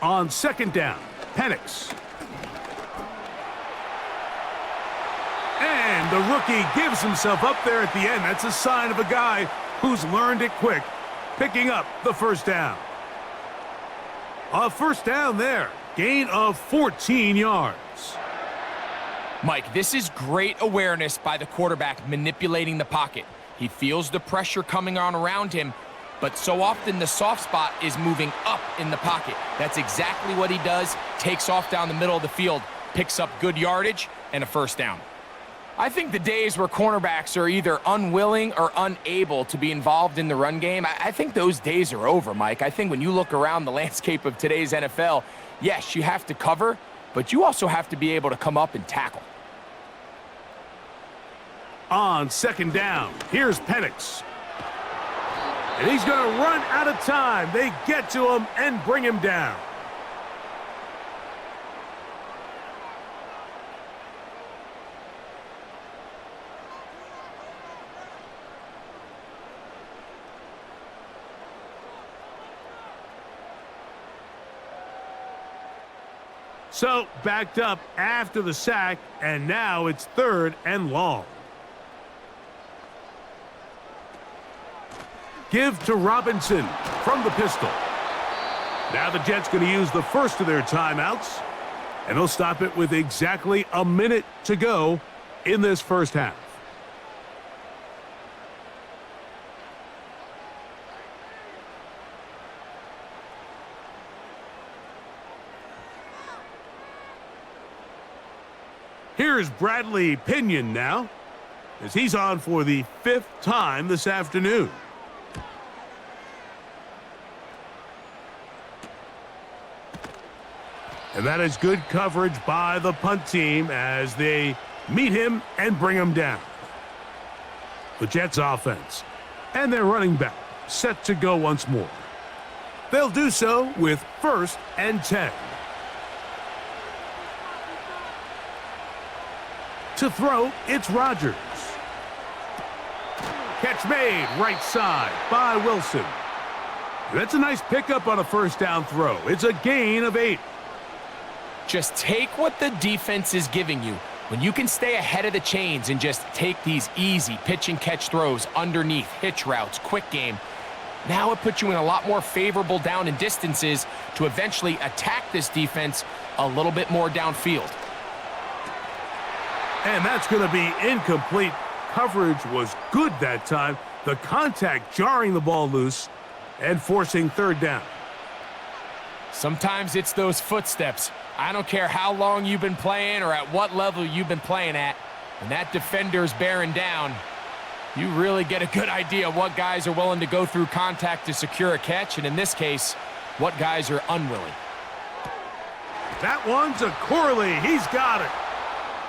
On 2nd down, Penix. And the rookie gives himself up there at the end. That's a sign of a guy who's learned it quick, picking up the first down. A first down there, gain of 14 yards. Mike, this is great awareness by the quarterback manipulating the pocket. He feels the pressure coming on around him, but so often the soft spot is moving up in the pocket. That's exactly what he does. Takes off down the middle of the field, picks up good yardage, and a first down. I think the days where cornerbacks are either unwilling or unable to be involved in the run game, I think those days are over, Mike. I think when you look around the landscape of today's NFL, yes, you have to cover, but you also have to be able to come up and tackle. On 2nd down, here's Penix. And he's going to run out of time. They get to him and bring him down. So, backed up after the sack, and now it's 3rd and long. Give to Robinson from the pistol. Now the Jets going to use the first of their timeouts, and they'll stop it with exactly a minute to go in this first half. Here's Bradley Pinion now, as he's on for the 5th time this afternoon. And that is good coverage by the punt team as they meet him and bring him down. The Jets offense and their running back set to go once more. They'll do so with 1st and 10. To throw, it's Rodgers. Catch made right side by Wilson. That's a nice pickup on a 1st down throw. It's a gain of 8. Just take what the defense is giving you. When you can stay ahead of the chains and just take these easy pitch and catch throws underneath, hitch routes, quick game, now it puts you in a lot more favorable down and distances to eventually attack this defense a little bit more downfield. And that's going to be incomplete. Coverage was good that time. The contact jarring the ball loose and forcing 3rd down. Sometimes it's those footsteps. I don't care how long you've been playing or at what level you've been playing at. When that defender's bearing down, you really get a good idea what guys are willing to go through contact to secure a catch, and in this case, what guys are unwilling. That one's a Corley. He's got it.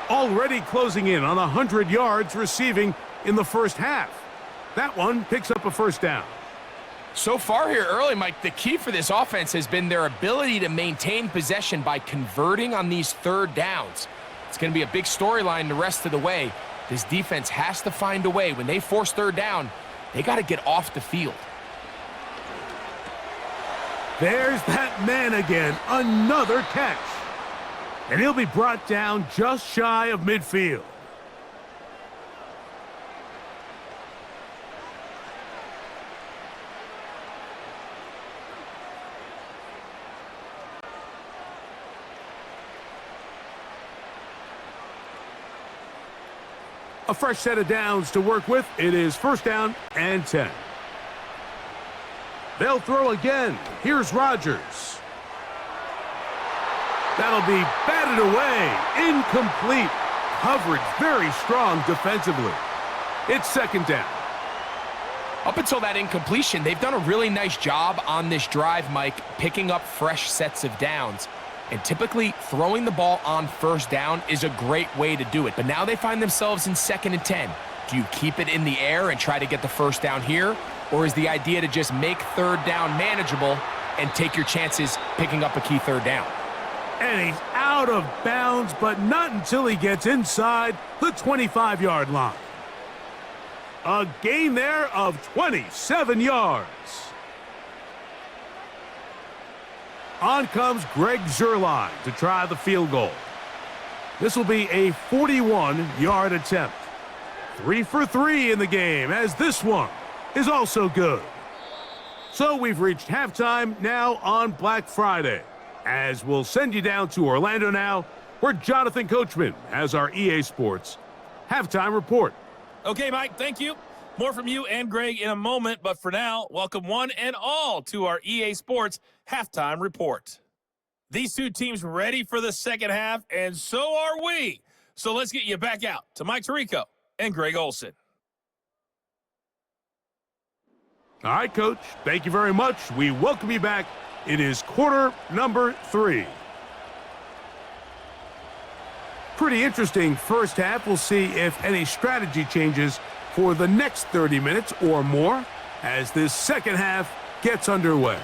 Already closing in on 100 yards receiving in the 1st half. That one picks up a 1st down. So far here early, Mike, the key for this offense has been their ability to maintain possession by converting on these 3rd downs. It's going to be a big storyline the rest of the way. This defense has to find a way. When they force 3rd down, they got to get off the field. There's that man again. Another catch. And he'll be brought down just shy of midfield. A fresh set of downs to work with. It is 1st down and 10. They'll throw again. Here's Rodgers. That'll be batted away. Incomplete. Coverage very strong defensively. It's 2nd down. Up until that incompletion, they've done a really nice job on this drive, Mike, picking up fresh sets of downs. And typically, throwing the ball on 1st down is a great way to do it. But now they find themselves in 2nd and 10. Do you keep it in the air and try to get the 1st down here? Or is the idea to just make 3rd down manageable and take your chances picking up a key 3rd down? And he's out of bounds, but not until he gets inside the 25-yard line. A gain there of 27 yards. On comes Greg Zuerlein to try the field goal. This will be a 41-yard attempt. 3 for 3 in the game, as this one is also good. So we've reached halftime now on Black Friday, as we'll send you down to Orlando now, where Jonathan Coachman has our EA Sports halftime report. Okay, Mike, thank you. More from you and Greg in a moment, but for now, welcome one and all to our EA Sports halftime report. These two teams ready for the 2nd half, and so are we. So let's get you back out to Mike Tirico and Greg Olson. All right, Coach, thank you very much. We welcome you back. It is quarter number 3. Pretty interesting 1st half. We'll see if any strategy changes for the next 30 minutes or more as this 2nd half gets underway.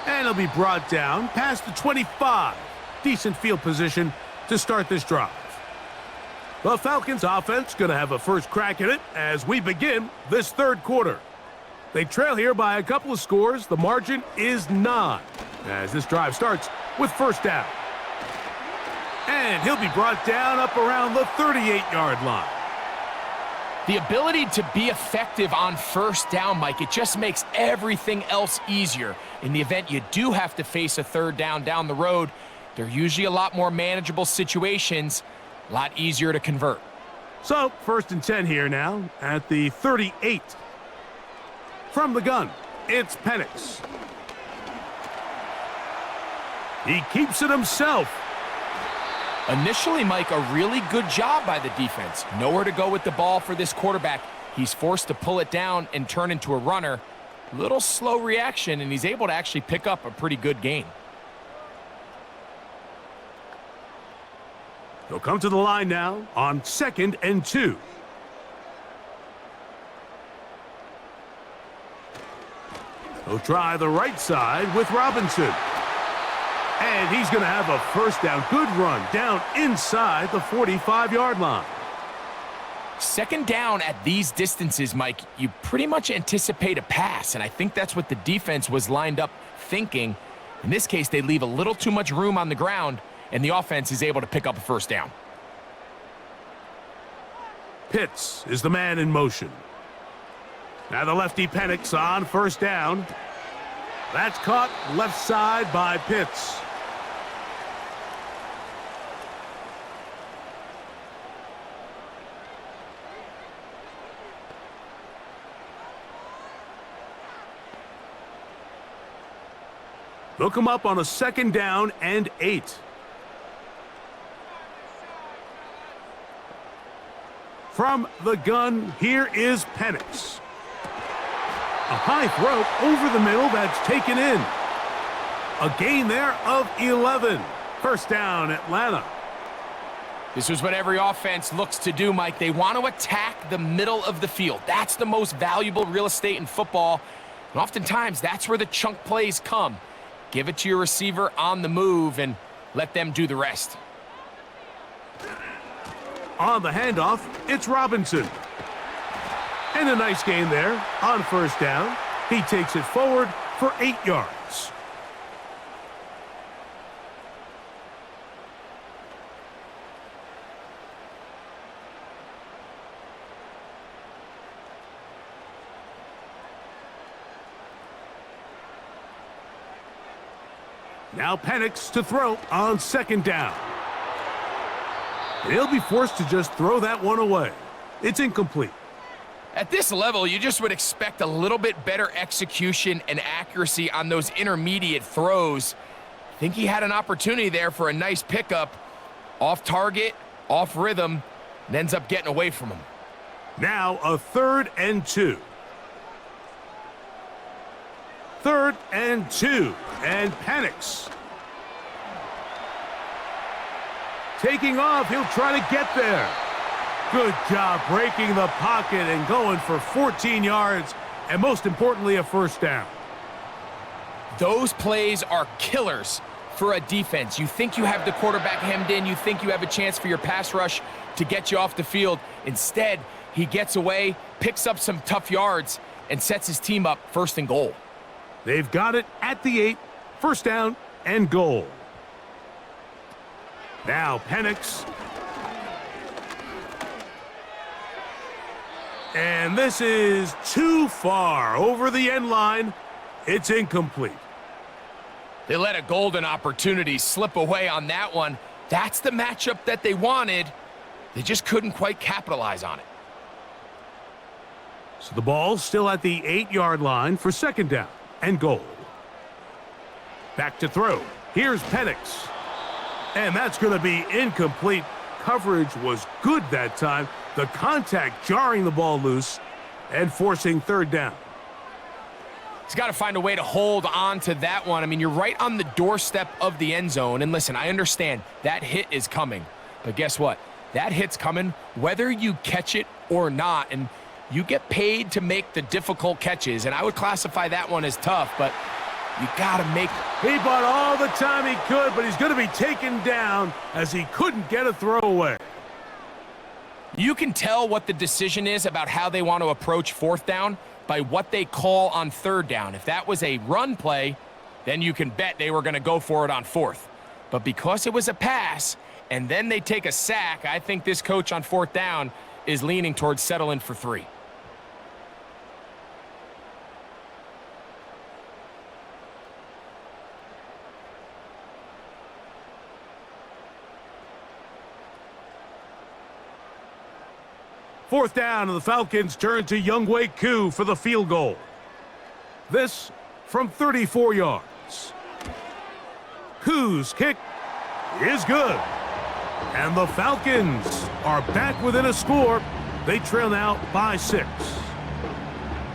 And it'll be brought down past the 25. Decent field position to start this drive. The Falcons offense going to have a first crack at it as we begin this 3rd quarter. They trail here by a couple of scores. The margin is 9 as this drive starts with 1st down. And he'll be brought down up around the 38-yard line. The ability to be effective on 1st down, Mike, it just makes everything else easier. In the event you do have to face a 3rd down the road, they're usually a lot more manageable situations, a lot easier to convert. So, 1st and 10 here now at the 38. From the gun, it's Penix. He keeps it himself. Initially, Mike, a really good job by the defense. Nowhere to go with the ball for this quarterback. He's forced to pull it down and turn into a runner. Little slow reaction, and he's able to actually pick up a pretty good gain. He'll come to the line now on 2nd and 2. He'll try the right side with Robinson. And he's going to have a first down. Good run down inside the 45-yard line. Second down at these distances, Mike, you pretty much anticipate a pass, and I think that's what the defense was lined up thinking. In this case, they leave a little too much room on the ground, and the offense is able to pick up a first down. Pitts is the man in motion. Now the lefty Penix on first down. That's caught left side by Pitts. They'll come up on a second down and 8. From the gun, here is Penix. A high throw over the middle that's taken in. A gain there of 11. First down, Atlanta. This is what every offense looks to do, Mike. They want to attack the middle of the field. That's the most valuable real estate in football. And oftentimes, that's where the chunk plays come. Give it to your receiver on the move and let them do the rest. On the handoff, it's Robinson. And a nice gain there on first down. He takes it forward for 8 yards. Now Penix to throw on second down. He'll be forced to just throw that one away. It's incomplete. At this level, you just would expect a little bit better execution and accuracy on those intermediate throws. I think he had an opportunity there for a nice pickup. Off target, off rhythm, and ends up getting away from him. Now a 3rd and 2. 3rd and 2, and Penix. Taking off, he'll try to get there. Good job breaking the pocket and going for 14 yards, and most importantly, a first down. Those plays are killers for a defense. You think you have the quarterback hemmed in, you think you have a chance for your pass rush to get you off the field. Instead, he gets away, picks up some tough yards, and sets his team up 1st and goal. They've got it at the 8, first down and goal. Now Penix. And this is too far over the end line. It's incomplete. They let a golden opportunity slip away on that one. That's the matchup that they wanted. They just couldn't quite capitalize on it. So the ball's still at the 8-yard line for second down and goal. Back to throw. Here's Penix. And that's going to be incomplete. Coverage was good that time. The contact jarring the ball loose and forcing 3rd down. He's got to find a way to hold on to that one. I mean, you're right on the doorstep of the end zone. And listen, I understand that hit is coming. But guess what? That hit's coming whether you catch it or not. And you get paid to make the difficult catches. And I would classify that one as tough, but you got to make it. He bought all the time he could, but he's going to be taken down as he couldn't get a throw away. You can tell what the decision is about how they want to approach 4th down by what they call on 3rd down. If that was a run play, then you can bet they were going to go for it on 4th. But because it was a pass and then they take a sack, I think this coach on 4th down is leaning towards settling for 3. Fourth down, and the Falcons turn to Younghoe Koo for the field goal. This from 34 yards. Koo's kick is good. And the Falcons are back within a score. They trail now by 6.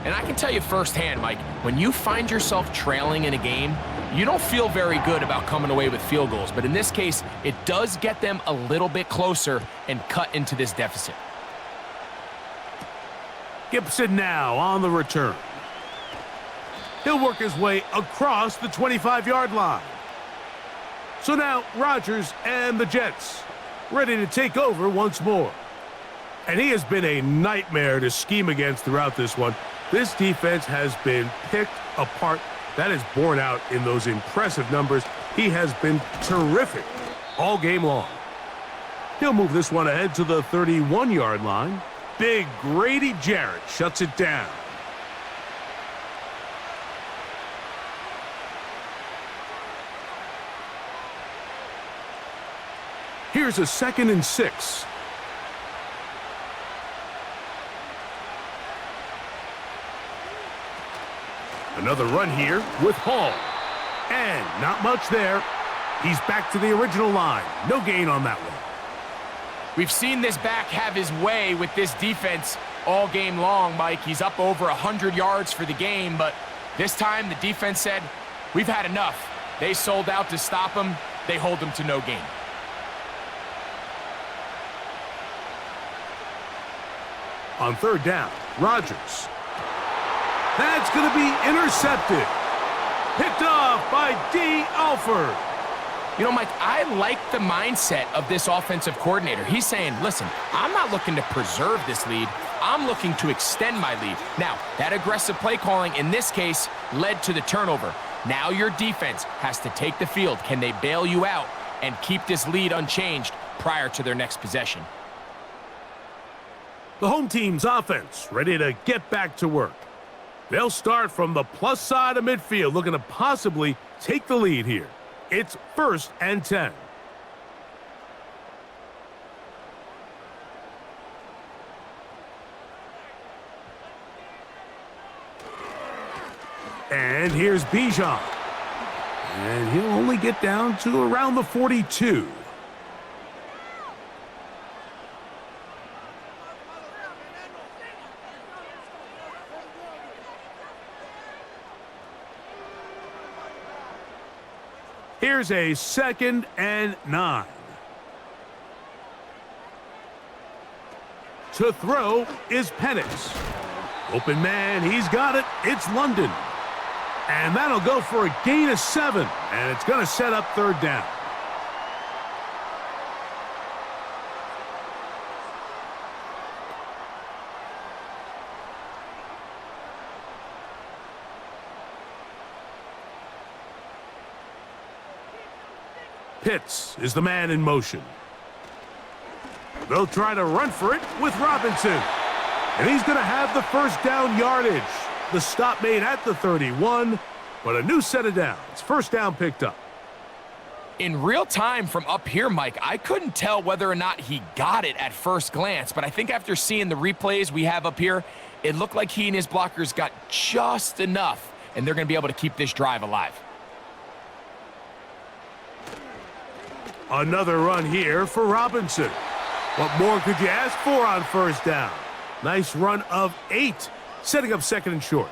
And I can tell you firsthand, Mike, when you find yourself trailing in a game, you don't feel very good about coming away with field goals. But in this case, it does get them a little bit closer and cut into this deficit. Gibson now on the return. He'll work his way across the 25-yard line. So now Rodgers and the Jets ready to take over once more. And he has been a nightmare to scheme against throughout this one. This defense has been picked apart. That is borne out in those impressive numbers. He has been terrific all game long. He'll move this one ahead to the 31-yard line. Big Grady Jarrett shuts it down. Here's a 2nd and 6. Another run here with Hall. And not much there. He's back to the original line. No gain on that one. We've seen this back have his way with this defense all game long, Mike. He's up over 100 yards for the game, but this time the defense said, we've had enough. They sold out to stop him. They hold him to no gain. On 3rd down, Rodgers. That's going to be intercepted. Picked off by D. Alford. You know, Mike, I like the mindset of this offensive coordinator. He's saying, listen, I'm not looking to preserve this lead. I'm looking to extend my lead. Now, that aggressive play calling in this case led to the turnover. Now your defense has to take the field. Can they bail you out and keep this lead unchanged prior to their next possession? The home team's offense ready to get back to work. They'll start from the plus side of midfield, looking to possibly take the lead here. It's 1st and 10. And here's Bijan. And he'll only get down to around the 42. Here's a 2nd and 9. To throw is Penix. Open man, he's got it. It's London. And that'll go for a gain of 7. And it's going to set up 3rd down. Pitts is the man in motion. They'll try to run for it with Robinson. And he's going to have the 1st down yardage. The stop made at the 31, but a new set of downs. 1st down picked up. In real time from up here, Mike, I couldn't tell whether or not he got it at first glance, but I think after seeing the replays we have up here, it looked like he and his blockers got just enough, and they're going to be able to keep this drive alive. Another run here for Robinson. What more could you ask for on 1st down? Nice run of 8, setting up 2nd and short.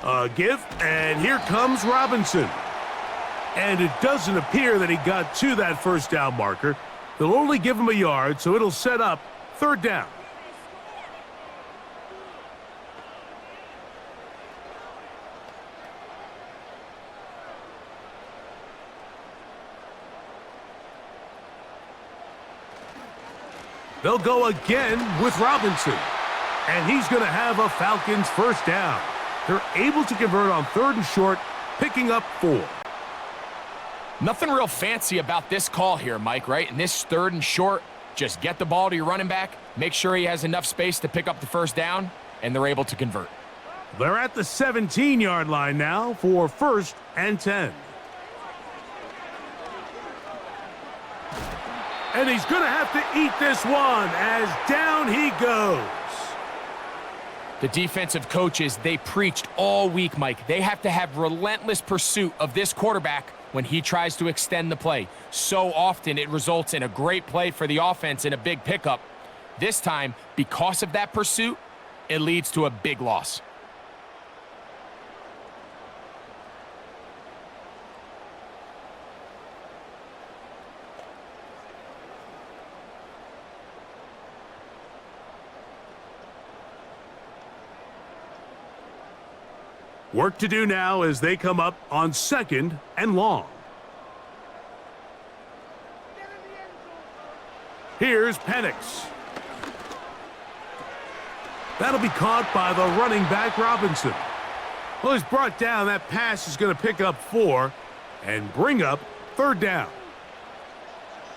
A give, and here comes Robinson. And it doesn't appear that he got to that 1st down marker. They'll only give him a yard, so it'll set up 3rd down. They'll go again with Robinson. And he's going to have a Falcons 1st down. They're able to convert on 3rd and short, picking up 4. Nothing real fancy about this call here, Mike, right? In this 3rd and short, just get the ball to your running back, make sure he has enough space to pick up the 1st down, and they're able to convert. They're at the 17-yard line now for 1st and 10. And he's going to have to eat this one as down he goes. The defensive coaches, they preached all week, Mike. They have to have relentless pursuit of this quarterback when he tries to extend the play. So often it results in a great play for the offense and a big pickup. This time, because of that pursuit, it leads to a big loss. Work to do now as they come up on 2nd and long. Here's Penix. That'll be caught by the running back Robinson. Well, he's brought down. That pass is going to pick up 4 and bring up 3rd down.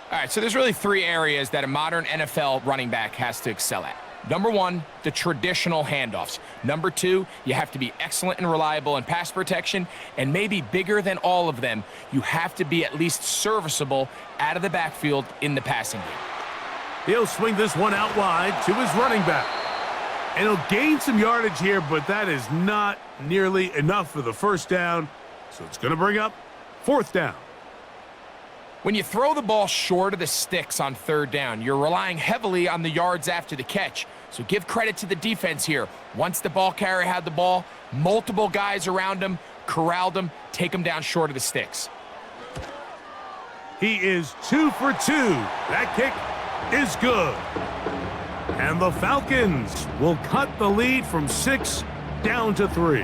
All right, so there's really 3 areas that a modern NFL running back has to excel at. Number 1, the traditional handoffs. Number 2, you have to be excellent and reliable in pass protection. And maybe bigger than all of them, you have to be at least serviceable out of the backfield in the passing game. He'll swing this one out wide to his running back. And he'll gain some yardage here, but that is not nearly enough for the 1st down. So it's going to bring up 4th down. When you throw the ball short of the sticks on 3rd down, you're relying heavily on the yards after the catch. So give credit to the defense here. Once the ball carrier had the ball, multiple guys around him, corralled him, take him down short of the sticks. He is 2 for 2. That kick is good. And the Falcons will cut the lead from 6 down to 3.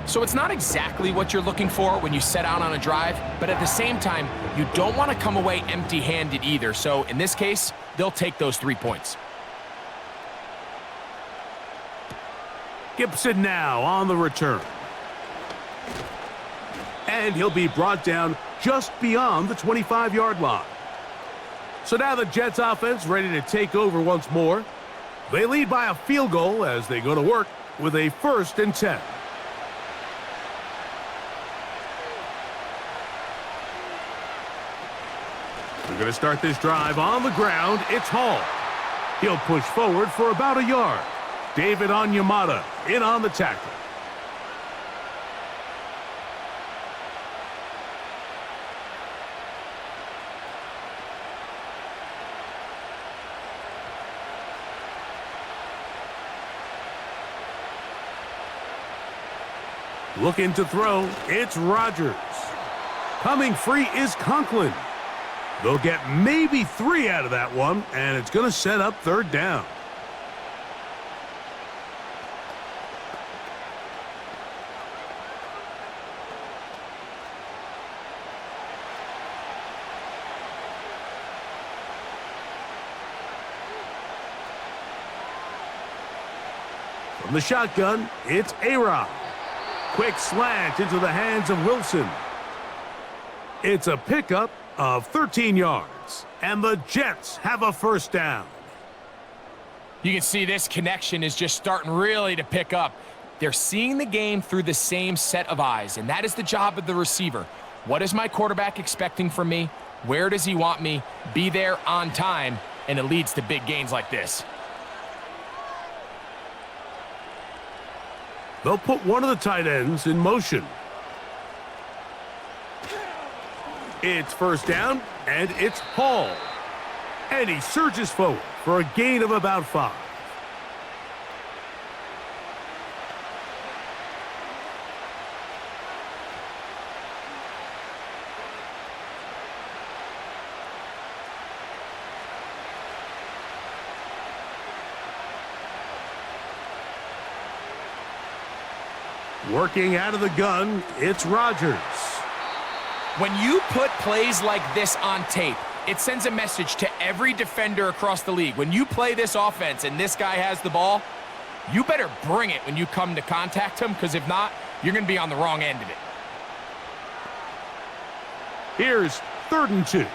So it's not exactly what you're looking for when you set out on a drive, but at the same time, you don't want to come away empty-handed either. So in this case, they'll take those 3 points. Gibson now on the return. And he'll be brought down just beyond the 25-yard line. So now the Jets offense ready to take over once more. They lead by a field goal as they go to work with a 1st and 10. We're going to start this drive on the ground. It's Hall. He'll push forward for about a yard. David Onyemata in on the tackle. Looking to throw, it's Rodgers. Coming free is Conklin. They'll get maybe 3 out of that one, and it's going to set up 3rd down. From the shotgun, it's A-Rod. Quick slant into the hands of Wilson. It's a pickup of 13 yards, and the Jets have a 1st down. You can see this connection is just starting really to pick up. They're seeing the game through the same set of eyes, and that is the job of the receiver. What is my quarterback expecting from me? Where does he want me? Be there on time, and it leads to big gains like this. They'll put one of the tight ends in motion. It's 1st down, and it's Hall. And he surges forward for a gain of about 5. Working out of the gun, it's Rodgers. When you put plays like this on tape, it sends a message to every defender across the league. When you play this offense and this guy has the ball, you better bring it when you come to contact him, because if not, you're going to be on the wrong end of it. Here's 3rd and 2.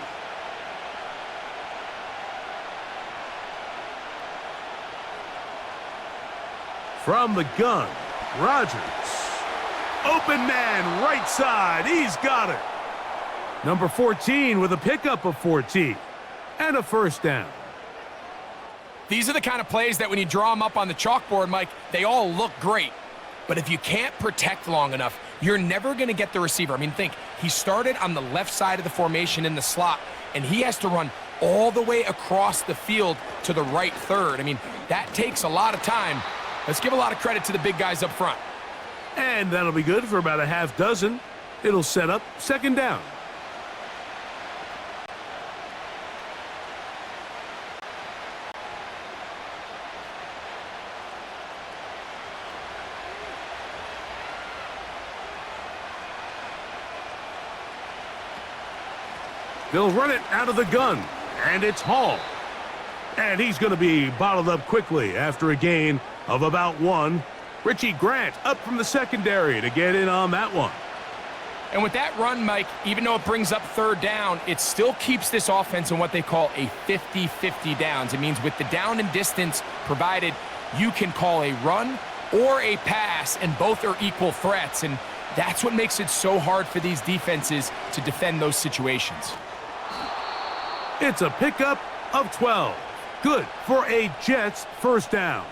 From the gun, Rodgers. Open man, right side. He's got it. Number 14 with a pickup of 14 and a 1st down. These are the kind of plays that when you draw them up on the chalkboard, Mike, they all look great. But if you can't protect long enough, you're never going to get the receiver. I mean, think, he started on the left side of the formation in the slot, and he has to run all the way across the field to the right third. I mean, that takes a lot of time. Let's give a lot of credit to the big guys up front. And that'll be good for about a half dozen. It'll set up second down. They'll run it out of the gun, and it's Hall. And he's going to be bottled up quickly after a gain of about 1. Richie Grant up from the secondary to get in on that one. And with that run, Mike, even though it brings up third down, it still keeps this offense in what they call a 50-50 downs. It means with the down and distance provided, you can call a run or a pass, and both are equal threats. And that's what makes it so hard for these defenses to defend those situations. It's a pickup of 12. Good for a Jets first down.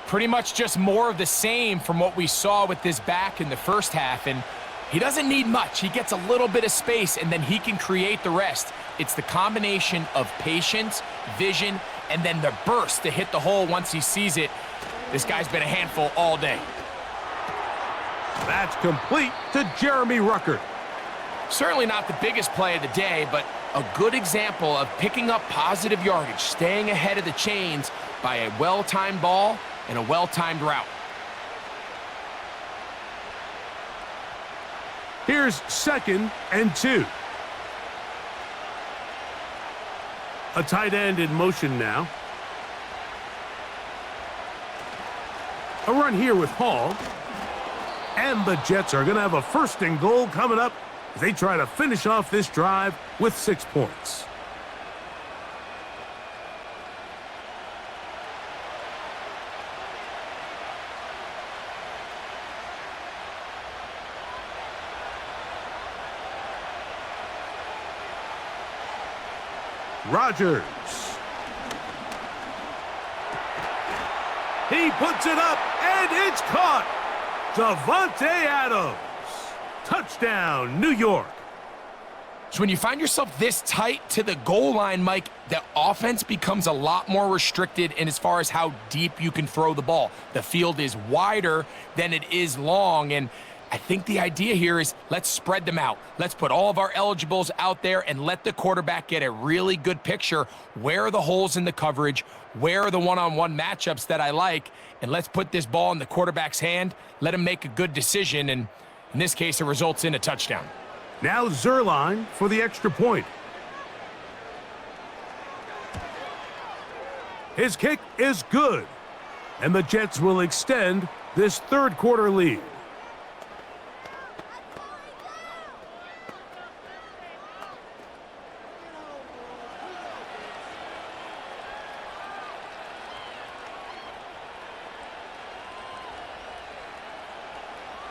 Pretty much just more of the same from what we saw with this back in the first half. And he doesn't need much. He gets a little bit of space, and then he can create the rest. It's the combination of patience, vision, and then the burst to hit the hole once he sees it. This guy's been a handful all day. That's complete to Jeremy Ruckert. Certainly not the biggest play of the day, but a good example of picking up positive yardage, staying ahead of the chains by a well-timed ball and a well-timed route. Here's 2nd and 2. A tight end in motion now. A run here with Hall. And the Jets are going to have a 1st and goal coming up as they try to finish off this drive with 6 points. Rodgers. He puts it up, and it's caught. Davante Adams. Touchdown, New York. So when you find yourself this tight to the goal line, Mike, the offense becomes a lot more restricted in as far as how deep you can throw the ball. The field is wider than it is long, and I think the idea here is let's spread them out. Let's put all of our eligibles out there and let the quarterback get a really good picture. Where are the holes in the coverage? Where are the one-on-one matchups that I like? And let's put this ball in the quarterback's hand. Let him make a good decision, and in this case, it results in a touchdown. Now Zerline for the extra point. His kick is good, and the Jets will extend this third quarter lead.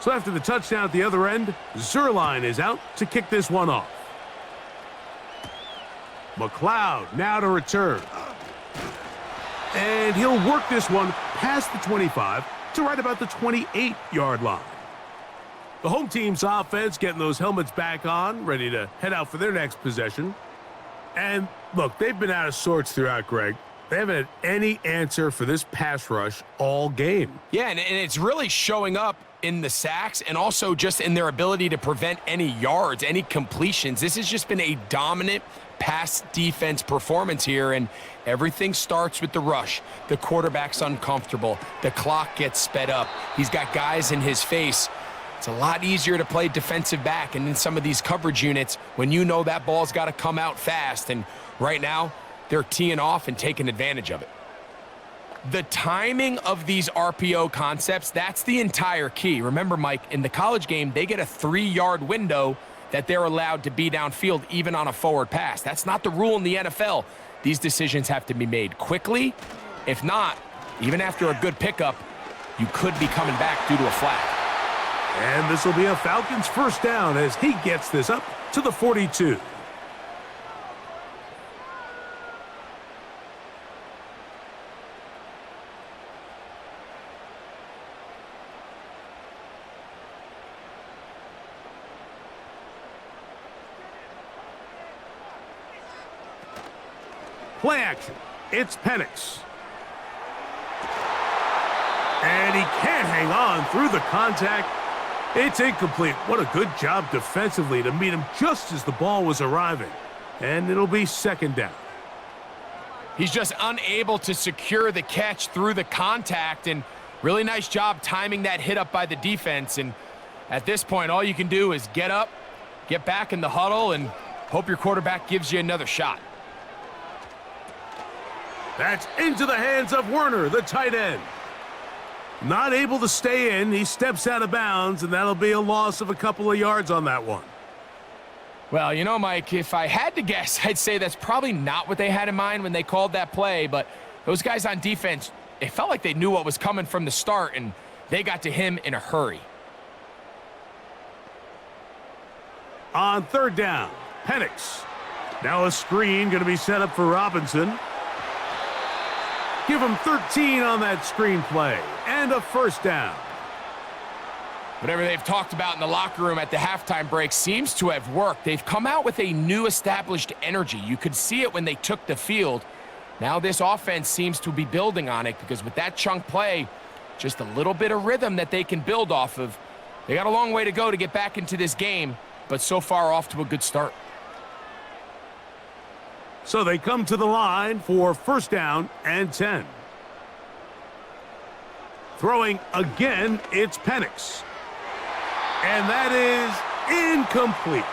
So after the touchdown at the other end, Zerline is out to kick this one off. McLeod now to return. And he'll work this one past the 25 to right about the 28-yard line. The home team's offense getting those helmets back on, ready to head out for their next possession. And look, they've been out of sorts throughout, Greg. They haven't had any answer for this pass rush all game. Yeah, and it's really showing up in the sacks and also just in their ability to prevent any yards, any completions. This has just been a dominant pass defense performance here, and everything starts with the rush. The quarterback's uncomfortable. The clock gets sped up. He's got guys in his face. It's a lot easier to play defensive back and in some of these coverage units when you know that ball's got to come out fast, and right now they're teeing off and taking advantage of it. The timing of these RPO concepts, that's the entire key. Remember, Mike, in the college game, they get a 3-yard window that they're allowed to be downfield even on a forward pass. That's not the rule in the NFL. These decisions have to be made quickly. If not, even after a good pickup, you could be coming back due to a flag. And this will be a Falcons first down as he gets this up to the 42. Play action. It's Penix. And he can't hang on through the contact. It's incomplete. What a good job defensively to meet him just as the ball was arriving. And it'll be second down. He's just unable to secure the catch through the contact, and really nice job timing that hit up by the defense. And at this point, all you can do is get up, get back in the huddle, and hope your quarterback gives you another shot. That's into the hands of Werner, the tight end. Not able to stay in. He steps out of bounds, and that'll be a loss of a couple of yards on that one. Well, you know, Mike, if I had to guess, I'd say that's probably not what they had in mind when they called that play, but those guys on defense, it felt like they knew what was coming from the start, and they got to him in a hurry. On third down, Penix. Now a screen going to be set up for Robinson. Give him 13 on that screen play, and a first down. Whatever they've talked about in the locker room at the halftime break seems to have worked. They've come out with a new established energy. You could see it when they took the field. Now this offense seems to be building on it, because with that chunk play, just a little bit of rhythm that they can build off of. They got a long way to go to get back into this game, but so far off to a good start. So they come to the line for first down and 10. Throwing again, it's Penix. And that is incomplete.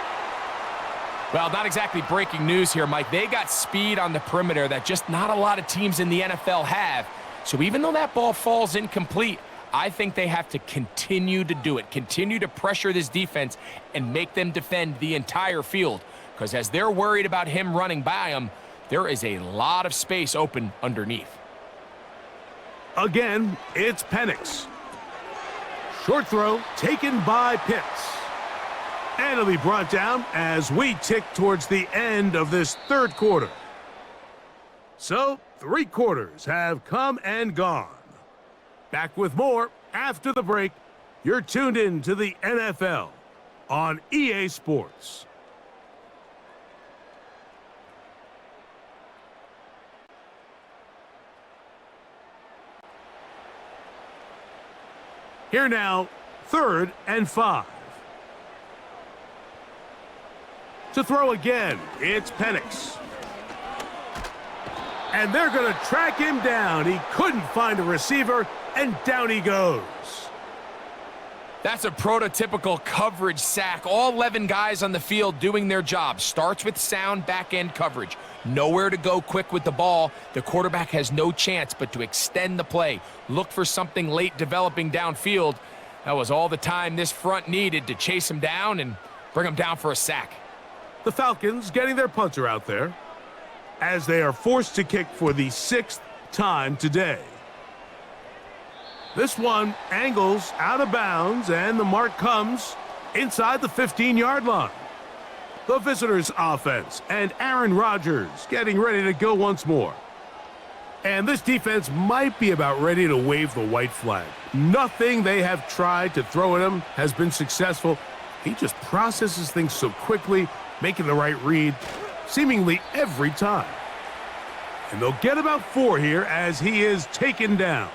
Well, not exactly breaking news here, Mike. They got speed on the perimeter that just not a lot of teams in the NFL have. So even though that ball falls incomplete, I think they have to continue to do it. Continue to pressure this defense and make them defend the entire field. Because as they're worried about him running by them, there is a lot of space open underneath. Again, it's Penix. Short throw taken by Pitts. And it'll be brought down as we tick towards the end of this third quarter. So, 3 quarters have come and gone. Back with more after the break. You're tuned in to the NFL on EA Sports. Here now, 3rd and 5. To throw again, it's Penix. And they're going to track him down. He couldn't find a receiver, and down he goes. That's a prototypical coverage sack. All 11 guys on the field doing their job. Starts with sound back-end coverage. Nowhere to go quick with the ball. The quarterback has no chance but to extend the play. Look for something late developing downfield. That was all the time this front needed to chase him down and bring him down for a sack. The Falcons getting their punter out there as they are forced to kick for the 6th time today. This one angles out of bounds, and the mark comes inside the 15-yard line. The visitors' offense and Aaron Rodgers getting ready to go once more. And this defense might be about ready to wave the white flag. Nothing they have tried to throw at him has been successful. He just processes things so quickly, making the right read seemingly every time. And they'll get about 4 here as he is taken down.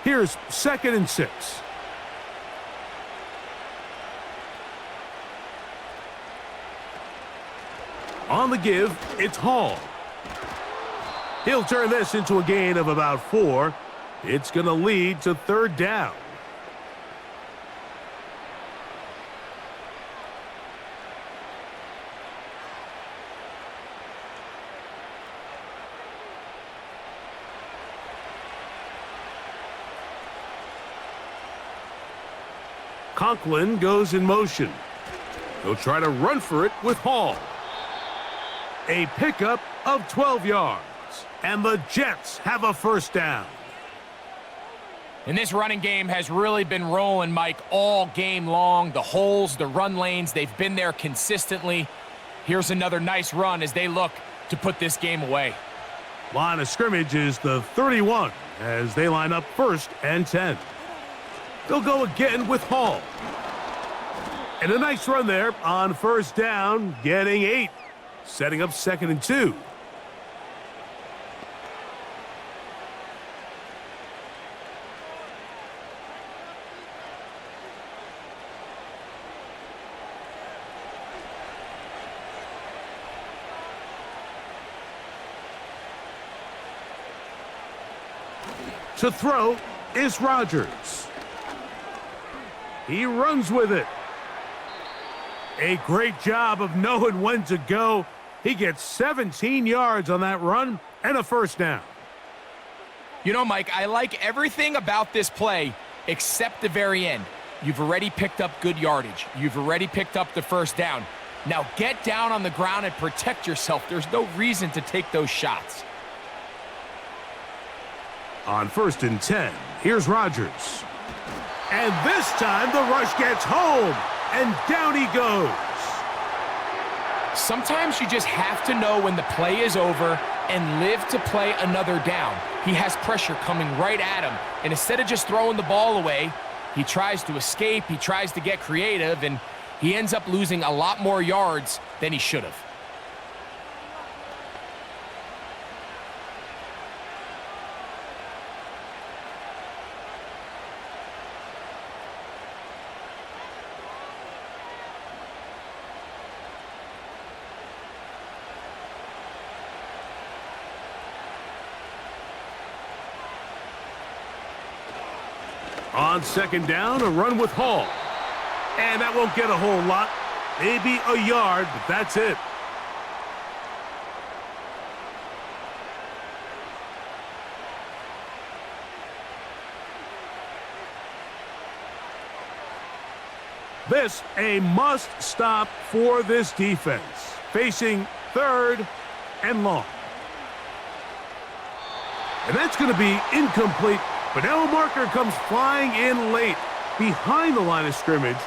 Here's 2nd and 6. On the give, it's Hall. He'll turn this into a gain of about 4. It's going to lead to 3rd down. Conklin goes in motion. He'll try to run for it with Hall. A pickup of 12 yards. And the Jets have a first down. And this running game has really been rolling, Mike, all game long. The holes, the run lanes, they've been there consistently. Here's another nice run as they look to put this game away. Line of scrimmage is the 31 as they line up 1st and 10. They'll go again with Hall. And a nice run there on first down, getting 8. Setting up 2nd and 2. To throw is Rodgers. He runs with it. A great job of knowing when to go. He gets 17 yards on that run and a first down. You know, Mike, I like everything about this play except the very end. You've already picked up good yardage. You've already picked up the first down. Now get down on the ground and protect yourself. There's no reason to take those shots. On 1st and 10, here's Rodgers. And this time the rush gets home, and down he goes. Sometimes you just have to know when the play is over and live to play another down. He has pressure coming right at him, and instead of just throwing the ball away, he tries to escape, he tries to get creative, and he ends up losing a lot more yards than he should have. On 2nd down, a run with Hall. And that won't get a whole lot. Maybe a yard, but that's it. This a must stop for this defense. Facing 3rd and long. And that's going to be incomplete. But now a marker comes flying in late behind the line of scrimmage.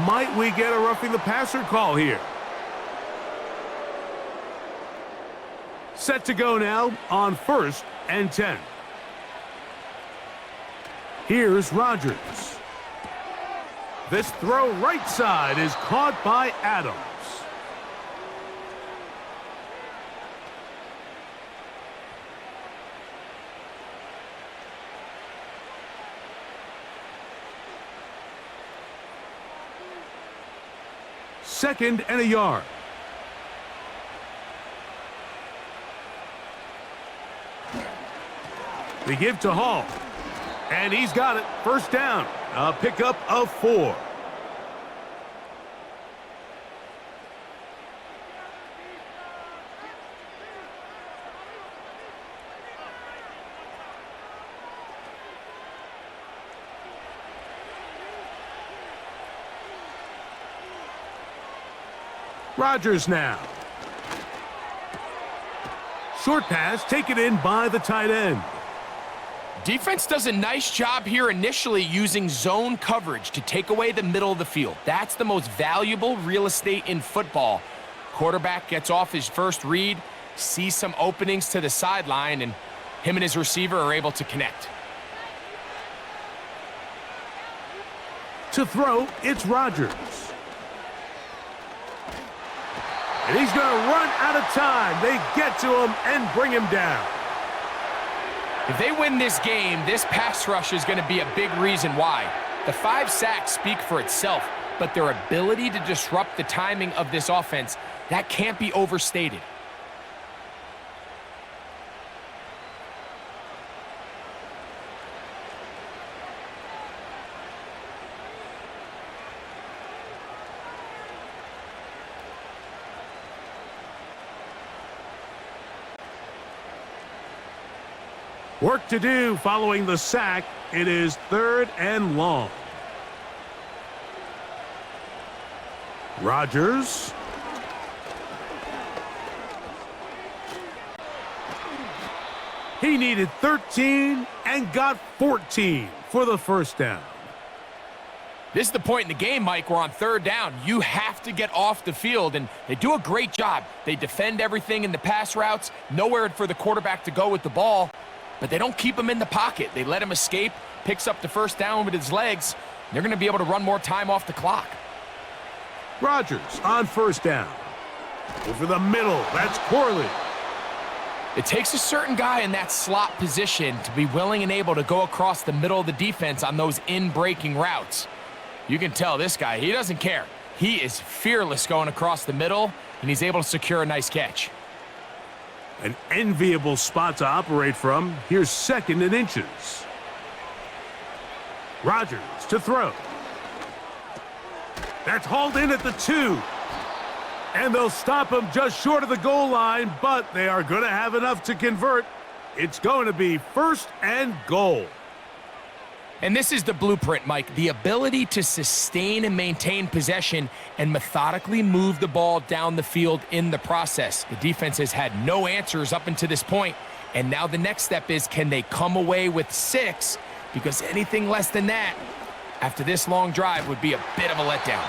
Might we get a roughing the passer call here? Set to go now on 1st and 10. Here's Rodgers. This throw right side is caught by Adams. Second and a yard. They give to Hall. And he's got it. First down. A pickup of 4. Rodgers now. Short pass taken in by the tight end. Defense does a nice job here initially using zone coverage to take away the middle of the field. That's the most valuable real estate in football. Quarterback gets off his first read, sees some openings to the sideline, and him and his receiver are able to connect. To throw, it's Rodgers. And he's going to run out of time. They get to him and bring him down. If they win this game, this pass rush is going to be a big reason why. The 5 sacks speak for itself, but their ability to disrupt the timing of this offense, that can't be overstated. Work to do following the sack. It is 3rd and long. Rodgers. He needed 13 and got 14 for the first down. This is the point in the game, Mike, where on 3rd down, you have to get off the field, and they do a great job. They defend everything in the pass routes, nowhere for the quarterback to go with the ball. But they don't keep him in the pocket. They let him escape, picks up the first down with his legs, they're going to be able to run more time off the clock. Rodgers on first down. Over the middle, that's Corley. It takes a certain guy in that slot position to be willing and able to go across the middle of the defense on those in-breaking routes. You can tell this guy, he doesn't care. He is fearless going across the middle, and he's able to secure a nice catch. An enviable spot to operate from. Here's 2nd and inches. Rodgers to throw. That's hauled in at the 2. And they'll stop him just short of the goal line, but they are going to have enough to convert. It's going to be 1st and goal. And this is the blueprint, Mike. The ability to sustain and maintain possession and methodically move the ball down the field in the process. The defense has had no answers up until this point, and now the next step is, can they come away with 6? Because anything less than that, after this long drive, would be a bit of a letdown.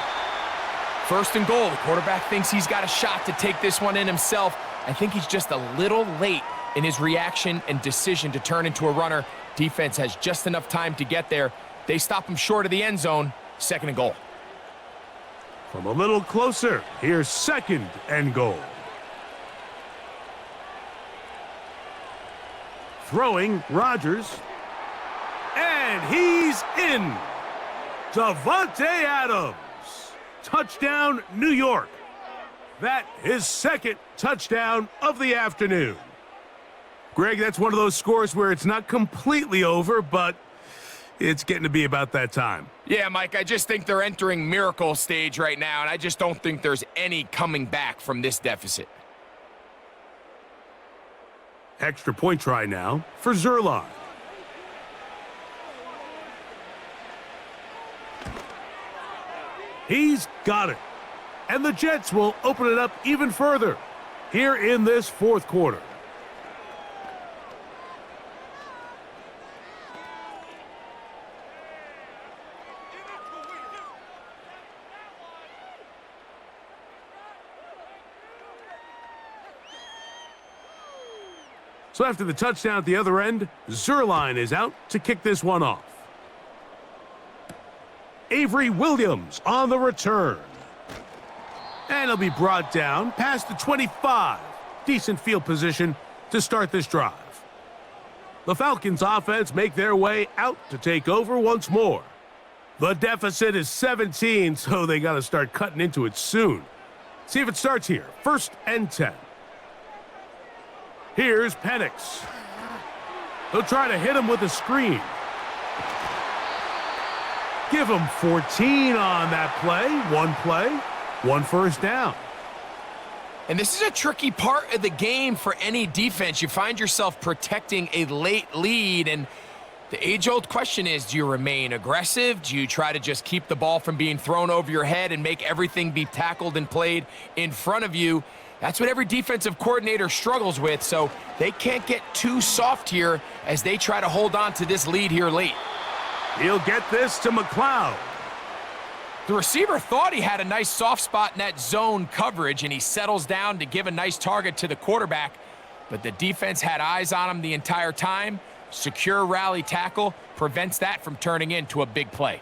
1st and goal. The quarterback thinks he's got a shot to take this one in himself. I think he's just a little late in his reaction and decision to turn into a runner. Defense has just enough time to get there. They stop him short of the end zone. 2nd and goal. From a little closer, here's 2nd and goal. Throwing, Rodgers. And he's in. Davante Adams. Touchdown, New York. That is 2nd touchdown of the afternoon. Greg, that's one of those scores where it's not completely over, but it's getting to be about that time. Yeah, Mike, I just think they're entering miracle stage right now, and I just don't think there's any coming back from this deficit. Extra point try now for Zerline. He's got it. And the Jets will open it up even further here in this 4th quarter. So after the touchdown at the other end, Zerline is out to kick this one off. Avery Williams on the return. And he'll be brought down past the 25. Decent field position to start this drive. The Falcons offense make their way out to take over once more. The deficit is 17, so they got to start cutting into it soon. See if it starts here. 1st and 10. Here's Penix. They'll try to hit him with a screen. Give him 14 on that play. One first down. And this is a tricky part of the game for any defense. You find yourself protecting a late lead, and the age-old question is, do you remain aggressive? Do you try to just keep the ball from being thrown over your head and make everything be tackled and played in front of you? That's what every defensive coordinator struggles with, so they can't get too soft here as they try to hold on to this lead here late. He'll get this to McLeod. The receiver thought he had a nice soft spot in that zone coverage, and he settles down to give a nice target to the quarterback, but the defense had eyes on him the entire time. Secure rally tackle prevents that from turning into a big play.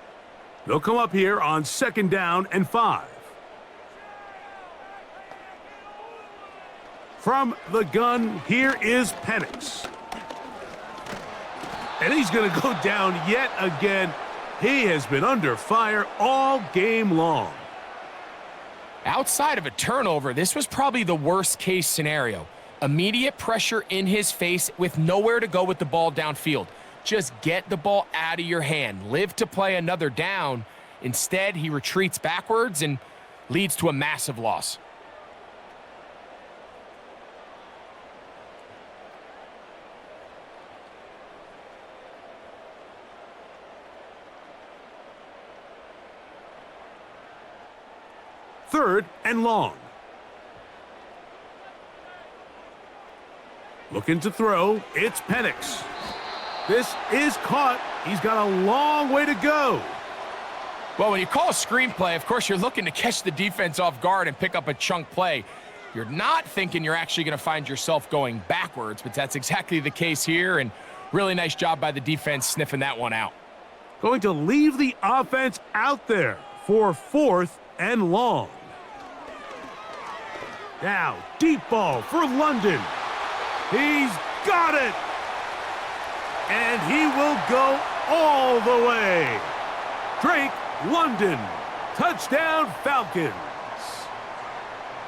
They'll come up here on 2nd down and 5. From the gun, here is Penix. And he's going to go down yet again. He has been under fire all game long. Outside of a turnover, this was probably the worst-case scenario. Immediate pressure in his face with nowhere to go with the ball downfield. Just get the ball out of your hand. Live to play another down. Instead, he retreats backwards and leads to a massive loss. Third and long. Looking to throw, it's Penix. This is caught. He's got a long way to go. Well, when you call a screenplay, of course, you're looking to catch the defense off guard and pick up a chunk play. You're not thinking you're actually going to find yourself going backwards, but that's exactly the case here, and really nice job by the defense sniffing that one out. going to leave the offense out there for 4th and long. Now, deep ball for London. He's got it! And he will go all the way. Drake London, touchdown Falcons.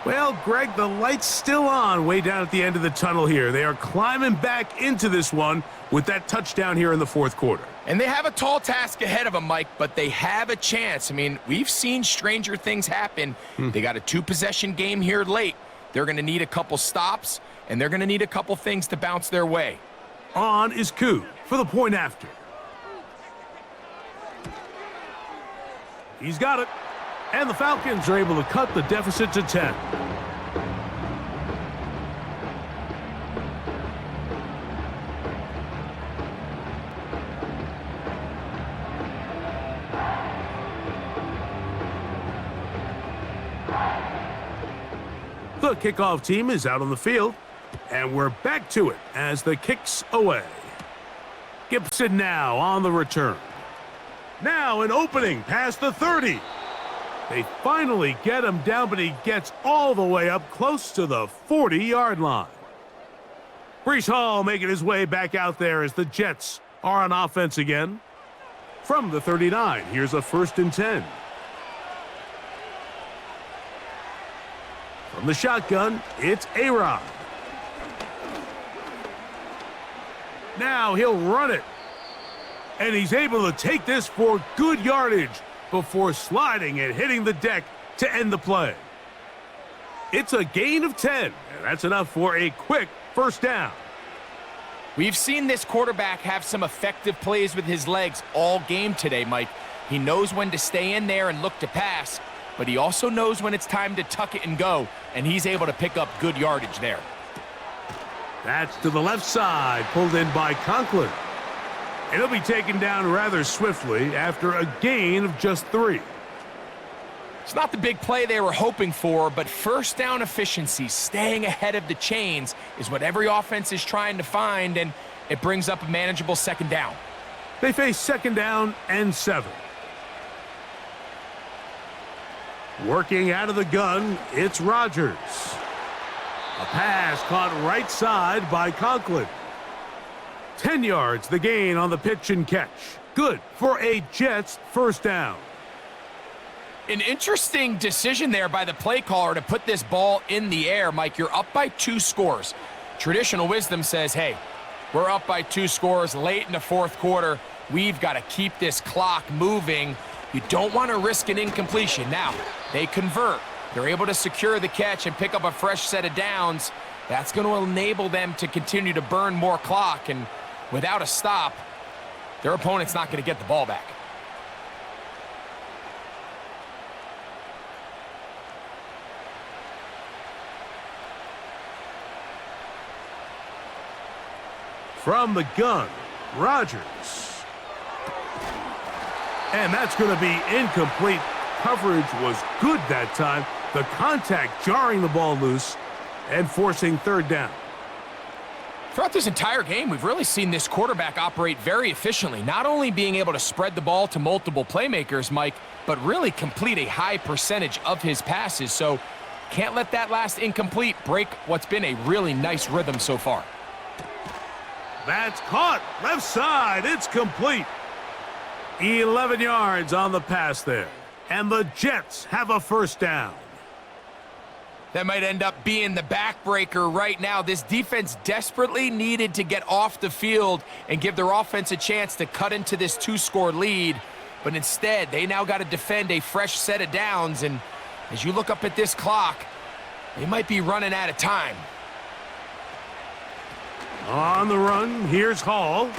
Well, Greg, the light's still on way down at the end of the tunnel here. They are climbing back into this one with that touchdown here in the 4th quarter. And they have a tall task ahead of them, Mike, but they have a chance. I mean, we've seen stranger things happen. They got a 2-possession game here late. They're going to need a couple stops, and they're going to need a couple things to bounce their way. On is Koo for the point after. He's got it. And the Falcons are able to cut the deficit to 10. The kickoff team is out on the field, and we're back to it as the kick's away. Gibson now on the return. Now an opening past the 30. They finally get him down, but he gets all the way up close to the 40-yard line. Breece Hall making his way back out there as the Jets are on offense again. From the 39, here's a 1st and 10. From the shotgun, it's A-Rod. Now he'll run it. And he's able to take this for good yardage before sliding and hitting the deck to end the play. It's a gain of 10, and that's enough for a quick 1st down. We've seen this quarterback have some effective plays with his legs all game today, Mike. He knows when to stay in there and look to pass, but he also knows when it's time to tuck it and go, and he's able to pick up good yardage there. That's to the left side, pulled in by Conklin. And he'll be taken down rather swiftly after a gain of just 3. It's not the big play they were hoping for, but 1st down efficiency, staying ahead of the chains, is what every offense is trying to find, and it brings up a manageable 2nd down. They face 2nd down and 7. Working out of the gun, it's Rodgers. A pass caught right side by Conklin. 10 yards, the gain on the pitch and catch. Good for a Jets 1st down. An interesting decision there by the play caller to put this ball in the air. Mike, you're up by 2 scores. Traditional wisdom says, hey, we're up by 2 scores late in the 4th quarter. We've got to keep this clock moving. You don't want to risk an incompletion. Now, they convert. They're able to secure the catch and pick up a fresh set of downs. That's going to enable them to continue to burn more clock, and without a stop, their opponent's not going to get the ball back. From the gun, Rodgers. And that's going to be incomplete. Coverage was good that time. The contact jarring the ball loose and forcing 3rd down. Throughout this entire game, we've really seen this quarterback operate very efficiently, not only being able to spread the ball to multiple playmakers, Mike, but really complete a high percentage of his passes. So can't let that last incomplete break what's been a really nice rhythm so far. That's caught. Left side. It's complete. 11 yards on the pass there. And the Jets have a 1st down. That might end up being the backbreaker right now. This defense desperately needed to get off the field and give their offense a chance to cut into this 2-score lead. But instead, they now got to defend a fresh set of downs. And as you look up at this clock, they might be running out of time. On the run, here's Hall.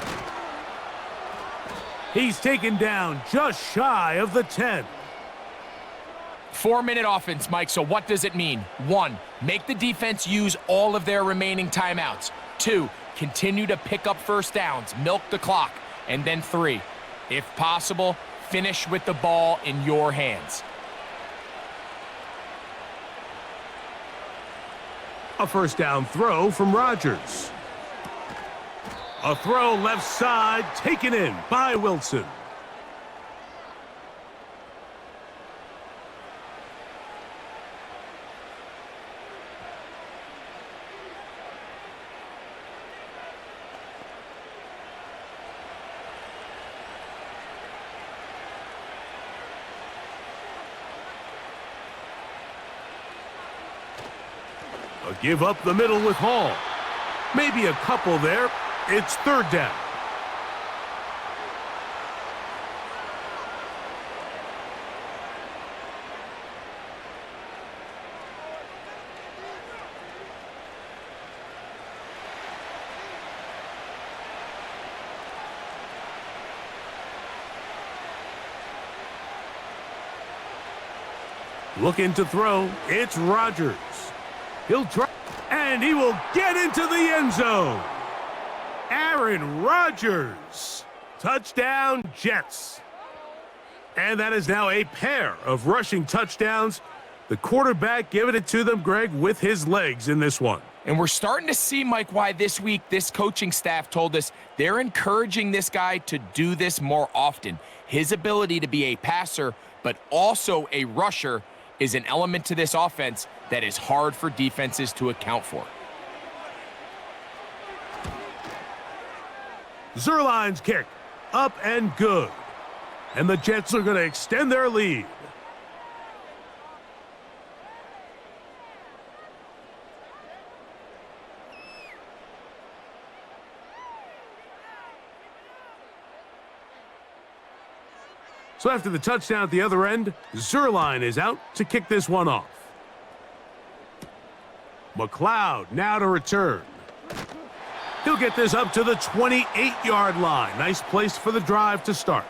He's taken down just shy of the 10. 4-minute offense, Mike, so what does it mean? 1, make the defense use all of their remaining timeouts. 2, continue to pick up 1st downs, milk the clock. And then 3, if possible, finish with the ball in your hands. A 1st down throw from Rodgers. A throw left side, taken in by Wilson. A give up the middle with Hall. Maybe a couple there. It's third down. Looking to throw, it's Rodgers. He'll try, and he will get into the end zone. Aaron Rodgers. Touchdown, Jets. And that is now a pair of rushing touchdowns. The quarterback giving it to them, Greg, with his legs in this one. And we're starting to see, Mike, why this week this coaching staff told us they're encouraging this guy to do this more often. His ability to be a passer, but also a rusher, is an element to this offense that is hard for defenses to account for. Zerline's kick, up and good. And the Jets are going to extend their lead. So after the touchdown at the other end, Zerline is out to kick this one off. McLeod now to return. He'll get this up to the 28-yard line. Nice place for the drive to start.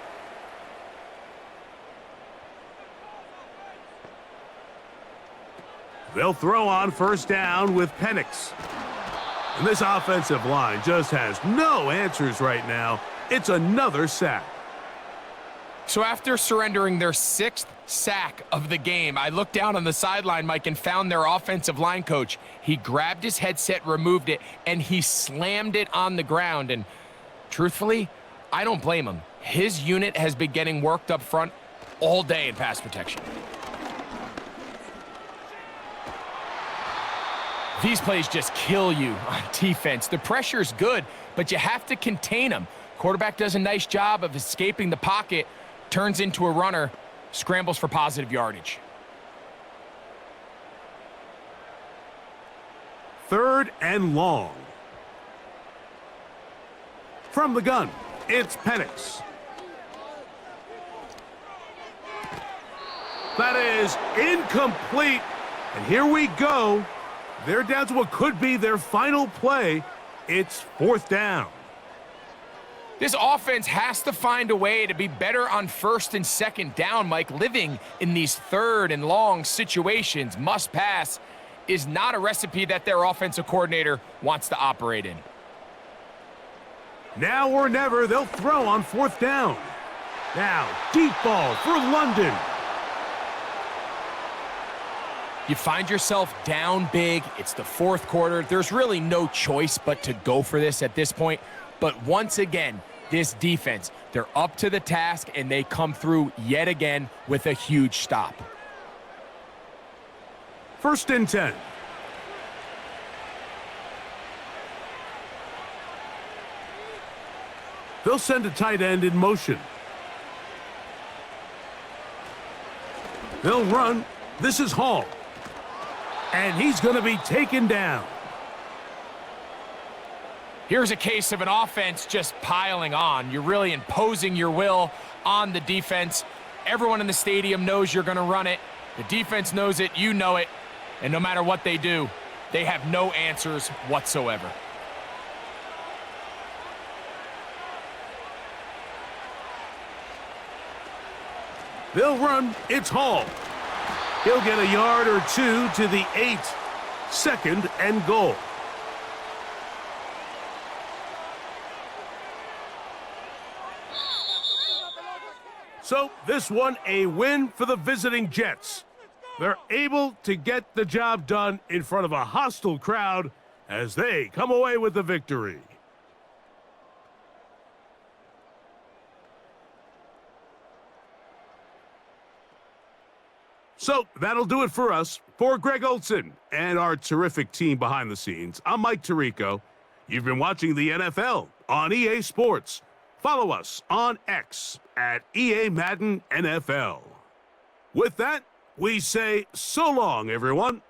They'll throw on first down with Penix. And this offensive line just has no answers right now. It's another sack. So after surrendering their 6th sack of the game, I looked down on the sideline, Mike, and found their offensive line coach. He grabbed his headset, removed it, and he slammed it on the ground. And truthfully, I don't blame him. His unit has been getting worked up front all day in pass protection. These plays just kill you on defense. The pressure's good, but you have to contain them. Quarterback does a nice job of escaping the pocket, turns into a runner, scrambles for positive yardage. Third and long. From the gun, it's Penix. That is incomplete. And here we go. They're down to what could be their final play. It's fourth down. This offense has to find a way to be better on first and second down, Mike. Living in these third and long situations, must pass, is not a recipe that their offensive coordinator wants to operate in. Now or never, they'll throw on fourth down. Now, deep ball for London. You find yourself down big. It's the fourth quarter. There's really no choice but to go for this at this point. But once again, this defense, they're up to the task, and they come through yet again with a huge stop. First and 10. They'll send a tight end in motion. They'll run. This is Hall. And he's going to be taken down. Here's a case of an offense just piling on. You're really imposing your will on the defense. Everyone in the stadium knows you're going to run it. The defense knows it. You know it. And no matter what they do, they have no answers whatsoever. They'll run. It's Hall. He'll get a yard or two to the 8. Second and goal. So this one a win for the visiting Jets. They're able to get the job done in front of a hostile crowd as they come away with the victory. So that'll do it for us. For Greg Olson and our terrific team behind the scenes, I'm Mike Tirico. You've been watching the NFL on EA Sports. Follow us on X at EA Madden NFL. With that, we say so long, everyone.